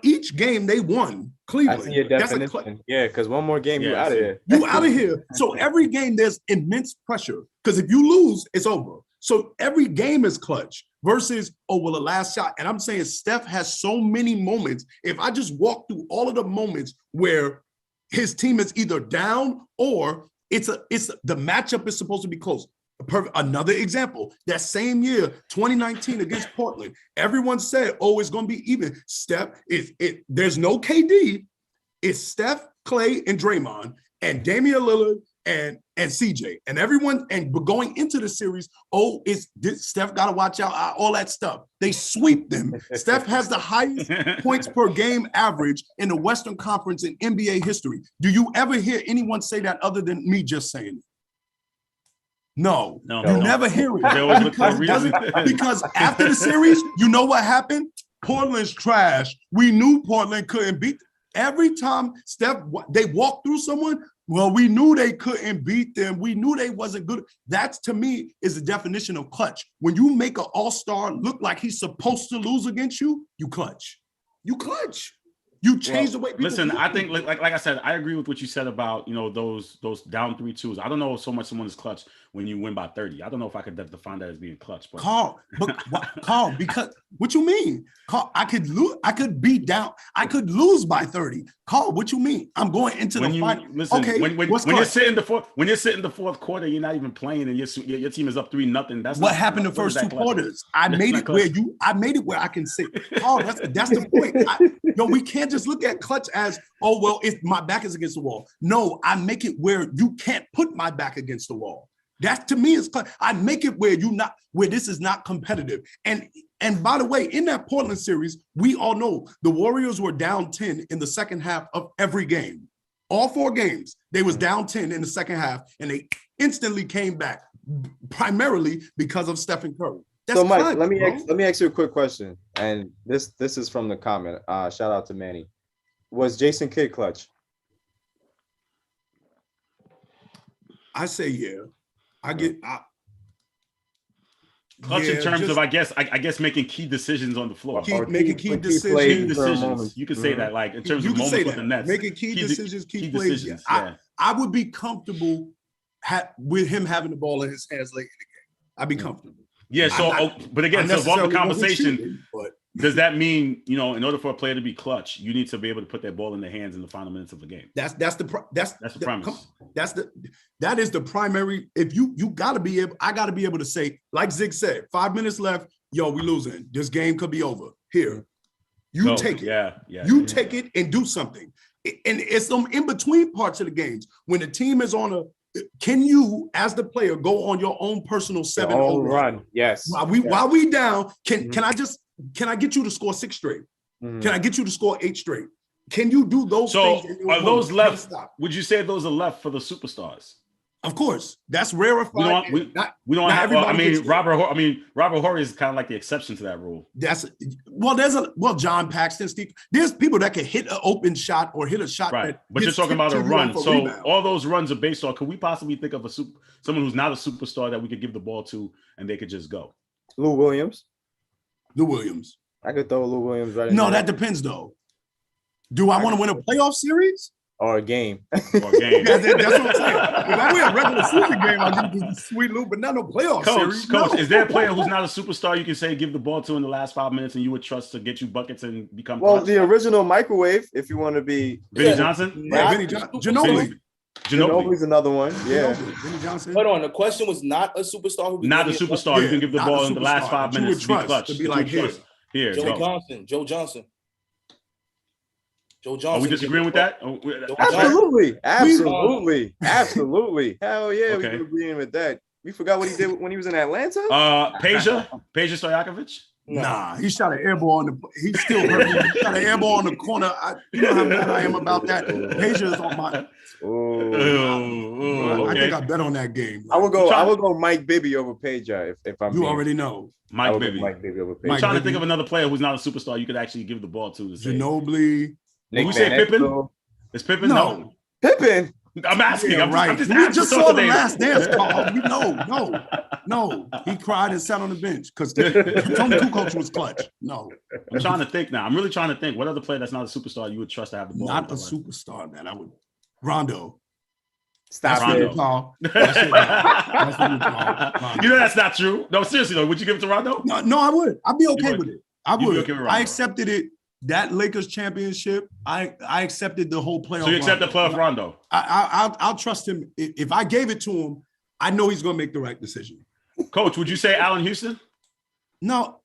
each game they won, Cleveland. I see your definition. Yeah, because one more game, you're out of here. You out of here. So every game there's immense pressure because if you lose, it's over. So every game is clutch versus, the last shot. And I'm saying Steph has so many moments. If I just walk through all of the moments where his team is either down or it's the matchup is supposed to be close. Another example, that same year, 2019 against Portland, everyone said, it's going to be even. There's no KD. It's Steph, Clay, and Draymond, and Damian Lillard, and CJ. And everyone, and going into the series, Steph got to watch out, all that stuff. They sweep them. Steph has the highest points per game average in the Western Conference in NBA history. Do you ever hear anyone say that other than me just saying it? No. You never hear it. Because after the series, you know what happened? Portland's trash. We knew Portland couldn't beat them. Every time they walked through someone, we knew they couldn't beat them. We knew they wasn't good. That, to me, is the definition of clutch. When you make an all-star look like he's supposed to lose against you, you clutch. You clutch. You change the way people listen. I think, like I said, I agree with what you said about those down 3-2s. I don't know so much someone is clutch when you win by 30. I don't know if I could define that as being clutch. But Carl, because what you mean? Carl, I could lose. I could be down. I could lose by 30. Carl, what you mean? I'm going into the final. Listen, okay, when you're sitting the fourth quarter, you're not even playing, and your team is up 3-0. That's what happened the first 2 quarters. I made it where I can sit. Carl, that's the point. We can't just look at clutch as, if my back is against the wall. No, I make it where you can't put my back against the wall. That to me is clutch. I make it where this is not competitive. And by the way, in that Portland series, we all know the Warriors were down 10 in the second half of every game. All 4 games, they was down 10 in the second half, and they instantly came back, primarily because of Stephen Curry. So, Mike, let me ask you a quick question, and this is from the comment. Shout out to Manny. Was Jason Kidd clutch? I say yeah. Clutch in terms of, I guess making key decisions on the floor. Making key decisions. You could say that, like in terms of moments with the Nets. Making key decisions, key plays. Decisions, yeah. I would be comfortable with him having the ball in his hands late in the game. I'd be comfortable. Yeah. So, but again, to evolve the conversation. does that mean, in order for a player to be clutch, you need to be able to put that ball in their hands in the final minutes of the game? That's the premise. That is the primary. If you got to be able, I got to be able to say, like Zig said, 5 minutes left. Yo, we losing. This game could be over. Here, you take it. You take it and do something. And it's some in between parts of the games when the team is on a. Can you, as the player, go on your own personal 7-0 run? Yes. While we down, can I get you to score 6 straight? Can I get you to score 8 straight? Can you do those things? So are those left? Would you say those are left for the superstars? Of course, that's rarefied. We don't have. Robert Horry is kind of like the exception to that rule. John Paxton, Steve. There's people that can hit an open shot or hit a shot. Right, but you're talking about a run. So all those runs are based on. Could we possibly think of someone who's not a superstar that we could give the ball to and they could just go? Lou Williams. I could throw Lou Williams right. No, that depends though. Do I want to win a playoff series? Or a game. That's what I'm saying. If I win a regular season game, I'll give you sweet Lou, but not no playoff series. Coach, is there a player who's not a superstar you can say give the ball to in the last 5 minutes and you would trust to get you buckets and become the original microwave, if you want to be Vinny Johnson? Yeah, Vinny Johnson. Ginobili's another one. Yeah. Vinny Johnson. Hold on. The question was not a superstar. Not a superstar. You can give the ball in the last 5 minutes to be clutch. To be like here. Joe Johnson. Are we disagreeing with that? Absolutely. Hell yeah, we're agreeing with that. We forgot what he did when he was in Atlanta. Peja Stojakovic. Nah, he shot an air ball he still hurt me. He shot an air ball in the corner. You know how mad I am about that. Peja is on my. I think I bet on that game. I would go Mike Bibby over Peja if I'm. You already know. Mike Bibby over Peja. I'm trying to think of another player who's not a superstar you could actually give the ball to. Ginobili. When we say Pippen? Is Pippen? No. Pippen. I'm asking. Yeah, I'm just we just saw the last dance call. No. He cried and sat on the bench because Tony Kukoc was clutch. No. I'm trying to think now. I'm really trying to think. What other player that's not a superstar you would trust to have the ball? Not a superstar, man. I would. Rondo. Stop Rondo. it. That's what you call. You know that's not true. No, seriously though. Would you give it to Rondo? No, I would. I'd be okay with it. I would. Okay with I accepted it. That Lakers championship, I accepted the whole playoff. So you accept the playoff Rondo? I'll trust him. If I gave it to him, I know he's going to make the right decision. Coach, would you say Allen Houston? No.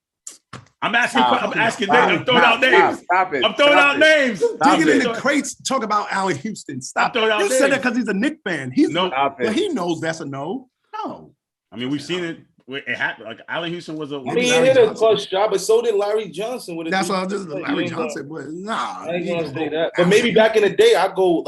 I'm asking. I'm throwing out names. Stop it. I'm throwing out names. Digging in the crates, talk about Allen Houston. Stop. You said that because he's a Knicks fan. He knows that's a no. No. I mean, we've seen it. It happened. Like Allen Houston was a. He hit a clutch shot, but so did Larry Johnson. That's what I just Larry Johnson. But nah, I ain't gonna say that. But maybe back in the day, I go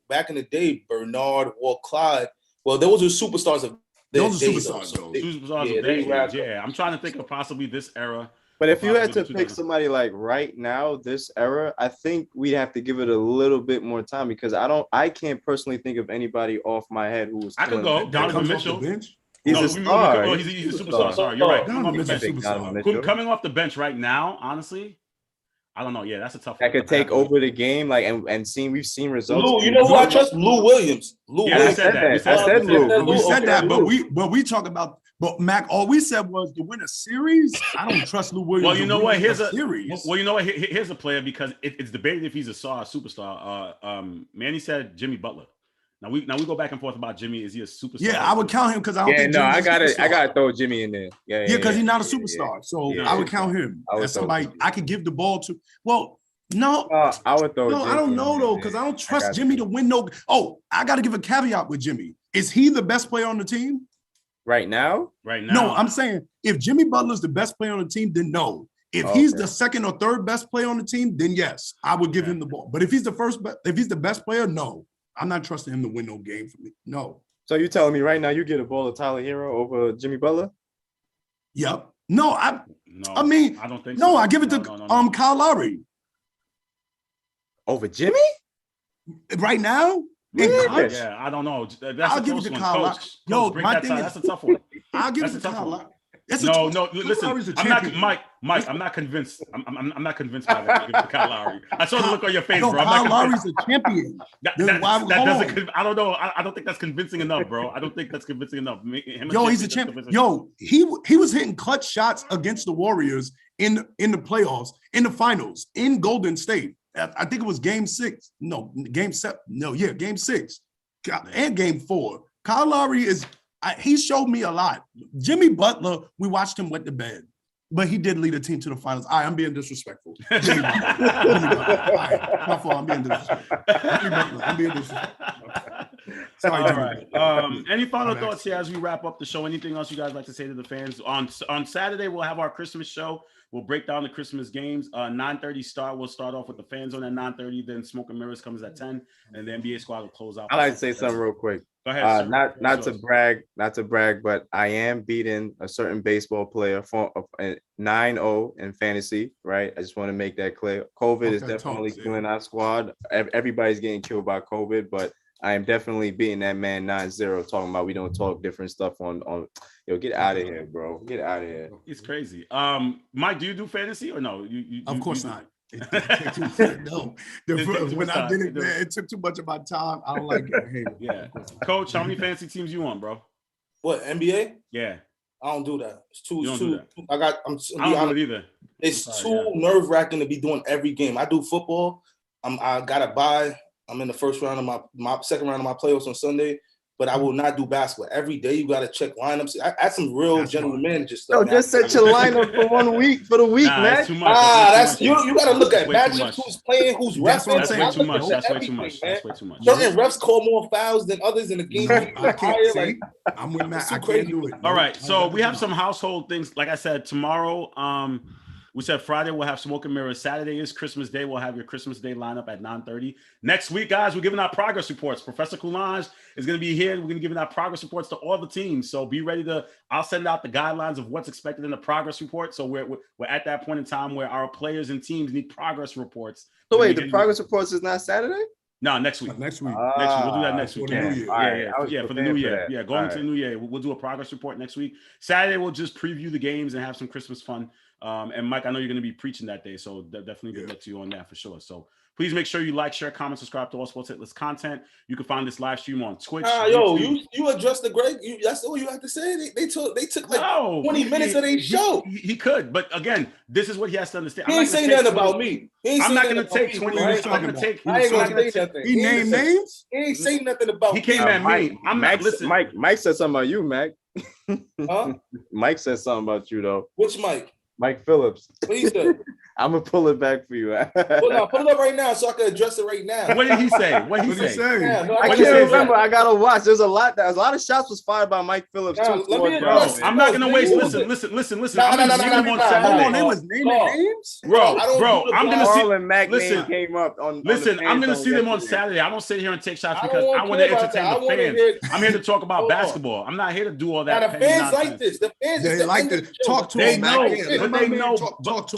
back in the day, Bernard or Clyde. Well, those were superstars of their those are superstars. Superstars of their age. Yeah, I'm trying to think of possibly this era. But if you had to pick somebody like right now, this era, I think we'd have to give it a little bit more time because I can't personally think of anybody off my head who was. I could go Donovan Mitchell. He's a star. He's a superstar. Sorry, you're right. Coming off the bench right now, honestly, I don't know. Yeah, that's a tough one. That could take over the game, we've seen results. Lou, you know who I trust? Lou Williams. I said that. I said Lou. We said that, but we talk about. But Mac, all we said was to win a series. I don't trust Lou Williams. Well, you know what? Here's a series. Well, you know what? Here's a player because it's debated if he's a star or superstar. Manny said Jimmy Butler. Now we go back and forth about Jimmy. Is he a superstar? Yeah, I would count him because I don't think. I got to throw Jimmy in there. Yeah, because he's not a superstar. So I would count him as somebody I could give the ball to. Well, no, I would throw. No, I don't know though because I don't trust Jimmy to win. No, I got to give a caveat with Jimmy. Is he the best player on the team? Right now? No, I'm saying if Jimmy Butler's the best player on the team, then no. If he's the second or third best player on the team, then yes, I would give him the ball. But if he's the best player, no. I'm not trusting him to win no game for me. No. So you telling me right now you get a ball to Tyler Hero over Jimmy Butler? Yep. No, I mean, I don't think no, so. I give it to Kyle Lowry. Over Jimmy? Right now? Yeah, I don't know. I'll give it to Kyle Lowry. Yo, my thing is that's a tough one. I'll give it to Kyle Lowry. No, listen. I'm not convinced. I'm not convinced by that. Give it to Kyle Lowry. I saw the look on your face, bro. Kyle Lowry's a champion. That doesn't. I don't know. I don't think that's convincing enough, bro. I don't think that's convincing enough. He's a champion. Yo, he was hitting clutch shots against the Warriors, in the playoffs, in the finals, in Golden State. I think it was game 6. No, game 7. No, yeah, game 6 and game 4. Kyle Lowry he showed me a lot. Jimmy Butler, we watched him wet the bed, but he did lead a team to the finals. I'm being disrespectful. Jimmy Butler. Jimmy Butler. All right, my fault. I'm being disrespectful. Jimmy Butler. I'm being disrespectful. Sorry, all right. Any final thoughts here as we wrap up the show? Anything else you guys like to say to the fans? On Saturday, we'll have our Christmas show. We'll break down the Christmas games. 9:30 start. We'll start off with the fan zone at 9:30. Then Smoke and Mirrors comes at 10, and the NBA squad will close out. I like to say something real quick. Go ahead. Not to brag, but I am beating a certain baseball player for 9-0 in fantasy. Right. I just want to make that clear. COVID is definitely killing our squad. Everybody's getting killed by COVID, but I am definitely beating that man 9-0, talking about we don't talk different stuff on get out of here, bro. Get out of here. It's crazy. Mike, do you do fantasy or no? Of course not. No. When I did it, man, it took too much of my time. I don't like it. Yeah. Coach, how many fantasy teams you on, bro? What, NBA? Yeah. I don't do that. It's too. I don't do it either. It's too nerve-wracking to be doing every game. I do football. I gotta buy. I'm in the first round of my second round of my playoffs on Sunday, but I will not do basketball. Every day you got to check lineups. I had some real general manager stuff. No, just set your lineup for 1 week, for the week, man. Too much. You got to look at matchups, who's playing, who's refing. That's way too much. That's way too much. That's way too much. Certain refs call more fouls than others in the game. I can't see. I'm with Matt. I can't do it. All right, so we have some household things. Like I said, tomorrow, we said Friday we'll have Smoke and Mirrors. Saturday is Christmas Day. We'll have your Christmas Day lineup at 9:30. Next week, guys, we're giving out progress reports. Professor Coulange is going to be here. We're going to give out progress reports to all the teams. So be ready I'll send out the guidelines of what's expected in the progress report. So we're at that point in time where our players and teams need progress reports. So wait, the progress reports is not Saturday? No, next week. Next week. We'll do that next week. Yeah, for the new year. Yeah, going into the new year. We'll do a progress report next week. Saturday, we'll just preview the games and have some Christmas fun. And Mike, I know you're going to be preaching that day, so definitely good luck to you on that for sure. So please make sure you like, share, comment, subscribe to all Sports Hit List content. You can find this live stream on Twitch. You addressed the Greg. That's all you have to say. They took like 20 minutes of their show. He could, but again, this is what he has to understand. He ain't saying nothing about me. I'm not going to take 20 minutes. I ain't going to say nothing. He named names. He ain't saying nothing about me. He came at me. I'm not listening. Mike said something about you, Mac. Huh? Mike said something about you, though. Which Mike? Mike Phillips. What he said? I'm gonna pull it back for you. Well, no, pull it up right now so I can address it right now. What did he say? What did he say? Yeah, no, I can't remember. I gotta watch. There's a lot of shots was fired by Mike Phillips too. I'm not gonna waste. Listen. No. They was naming names, bro. I'm gonna see. Listen, came up on. Listen, I'm gonna see them on Saturday. I don't sit here and take shots because I want to entertain the fans. I'm here to talk about basketball. I'm not here to do all that. Now the fans like this. The fans they like to talk to them. They know,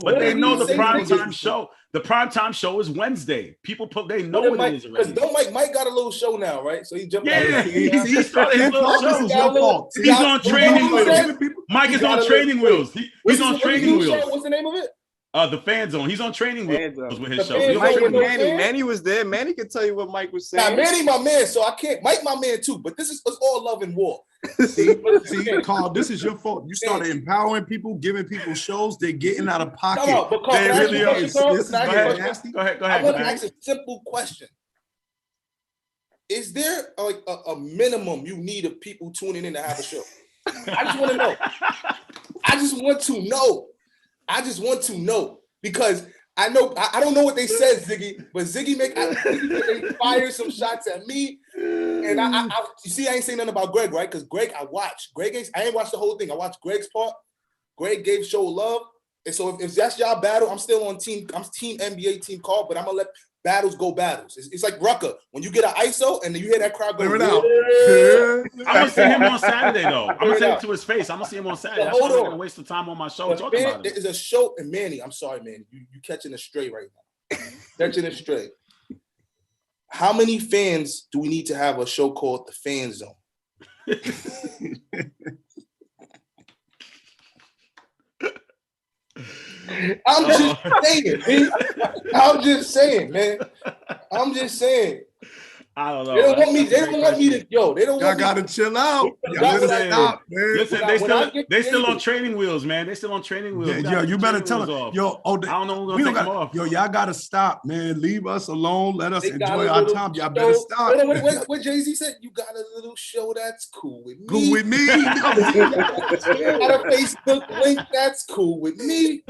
but they know the primetime show. The primetime show is Wednesday. People they know what it is already. Don't Mike got a little show now, right? So he jumped. Yeah, he started his little show. He's on training wheels. Mike is on training wheels. He's on training wheels. What's the name of it? The fan zone. He's on training wheels with his show. Manny was there. Manny could tell you what Mike was saying. Now, Manny my man, so I can't. Mike my man too, but this is all love and war. See, Carl, this is your fault. You started empowering people, giving people shows. They're getting out of pocket. No, but Carl, they really are. Go ahead. I want to ask a simple question. Is there like a minimum you need of people tuning in to have a show? I just want to know. I just want to know because I know I don't know what they said, Ziggy, but Ziggy they fired some shots at me, and I you see I ain't saying nothing about Greg, right? Because Greg I watched. I ain't watched the whole thing. I watched Greg's part. Greg gave show love, and so if that's y'all battle, I'm still on team. I'm team NBA team call, but I'm gonna let battles go battles. It's like Rucker when you get an ISO and then you hear that crowd go. I'm gonna see him on Saturday though. I'm gonna say it to his face. I'm gonna see him on Saturday. That's why I'm not gonna waste the time on my show talking about it. There is a show, and Manny, I'm sorry, man. You catching a stray right now. Catching a stray. How many fans do we need to have a show called The Fan Zone? I'm just saying, man. I'm just saying. I don't know. They don't want me. That's They a don't great want me question. to. Yo, they don't Y'all want me. gotta chill out. Y'all That's better what I stop, man. Listen, When I get they still on creative. training wheels, man. They still on training wheels. Yeah, We gotta yo, take you the better training tell wheels them. off. Yo, I don't know who's we gonna don't take them got. off. Yo, y'all gotta stop, man. Leave us alone. Let us They got enjoy a our little time. Y'all show. better stop. What Jay-Z said? You got a little show that's cool with me. Go with me. No, You got a Facebook link that's cool with me.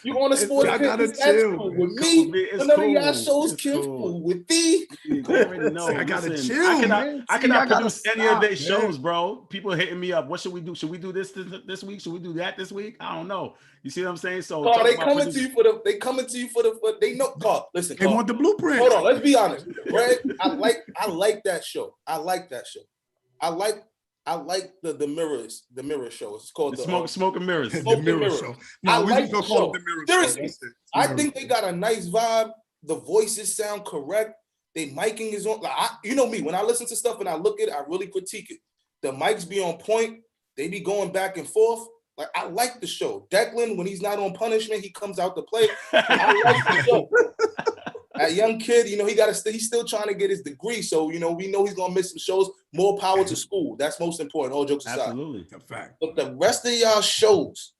You on a sports y'all gotta page that's chill, cool man. with me. It's None of y'all cool. shows It's Kim cool. fool with me. They already know. I gotta Listen, chill, man. I See, cannot y'all gotta produce any of stop, their man. shows, bro. People hitting me up. What should we do? Should we do this week? Should we do that this week? I don't know. You see what I'm saying? So Carl, talk they about coming to you for the. They coming to you for the. They know. Carl, listen. They Carl, want the blueprint. hold on. Let's be honest. Greg, I like that show. I like that show. I like the mirror show. It's called the smoke and mirrors. The Smoke and mirror Mirrors. show. I No, we like just gonna the call show. it the mirror Seriously, show. That's it. I think they got a nice vibe. The voices sound correct. They miking is on. Like you know me, when I listen to stuff and I look at it, I really critique it. The mics be on point. They be going back and forth. Like I like the show. Declan, when he's not on punishment, he comes out to play. I like the show. That young kid, you know, he's still trying to get his degree. So, you know, we know he's gonna miss some shows. More power to school. That's most important. All jokes aside. Absolutely. A fact. But the rest of y'all shows,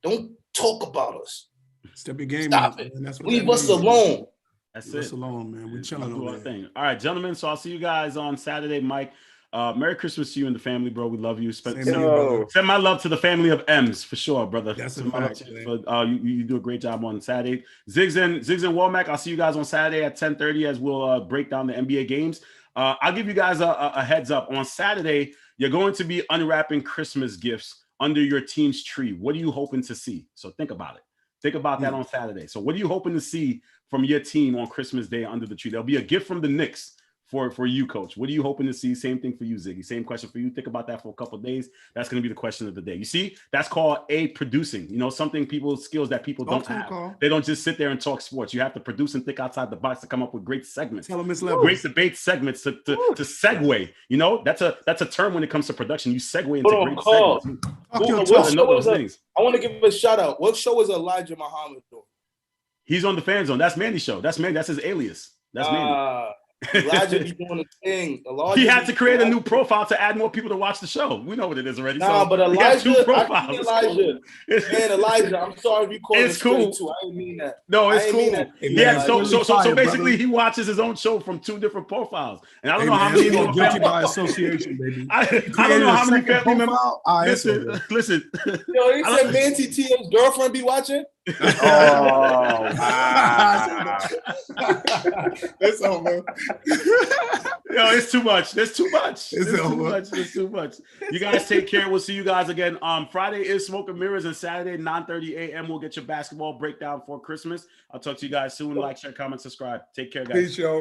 don't talk about us. Step your game Stop up, it. man. That's what Leave that us means. alone. That's Leave it. us alone, man. We chilling Do our over there. thing. All right, gentlemen. So I'll see you guys on Saturday, Mike. Merry Christmas to you and the family, bro. We love you. Same to you, brother. Send my love to the family of M's for sure, brother. That's a Send my love fact, to you man. for, you do a great job on Saturday. Ziggs and Womack, I'll see you guys on Saturday at 10:30 as we'll break down the NBA games. I'll give you guys a heads up. On Saturday, you're going to be unwrapping Christmas gifts under your team's tree. What are you hoping to see? So think about it. Think about that on Saturday. So what are you hoping to see from your team on Christmas Day under the tree? There'll be a gift from the Knicks for you, Coach. What are you hoping to see? Same thing for you, Ziggy. Same question for you. Think about that for a couple of days. That's going to be the question of the day. You see, that's called producing. You know, skills that people don't have. They don't just sit there and talk sports. You have to produce and think outside the box to come up with great segments. Tell them it's great debate segments to segue. You know, that's a term when it comes to production. You segue into great segments. I want to give a shout out. What show is Elijah Muhammad doing? He's on the Fan Zone. That's Mandy's show. That's his alias. That's Mandy. Elijah be doing a thing. He had to create a new profile to add more people to watch the show. We know what it is already. But Elijah, Elijah, I'm sorry if you called it cool. Too. I didn't mean that. No, it's cool. Yeah, so basically, brother. he watches his own show from two different profiles, and I don't know how many. Many. Guilty by association, baby. I don't know how many family members. Listen. Yo, he said Manti Te'o's girlfriend be watching. Oh, It's over. Yo, it's too much. There's too much. It's too much. You guys take care. We'll see you guys again. Friday is Smoke and Mirrors, and Saturday 9:30 a.m. we'll get your basketball breakdown for Christmas. I'll talk to you guys soon. Like, share, comment, subscribe. Take care, guys. Peace, yo.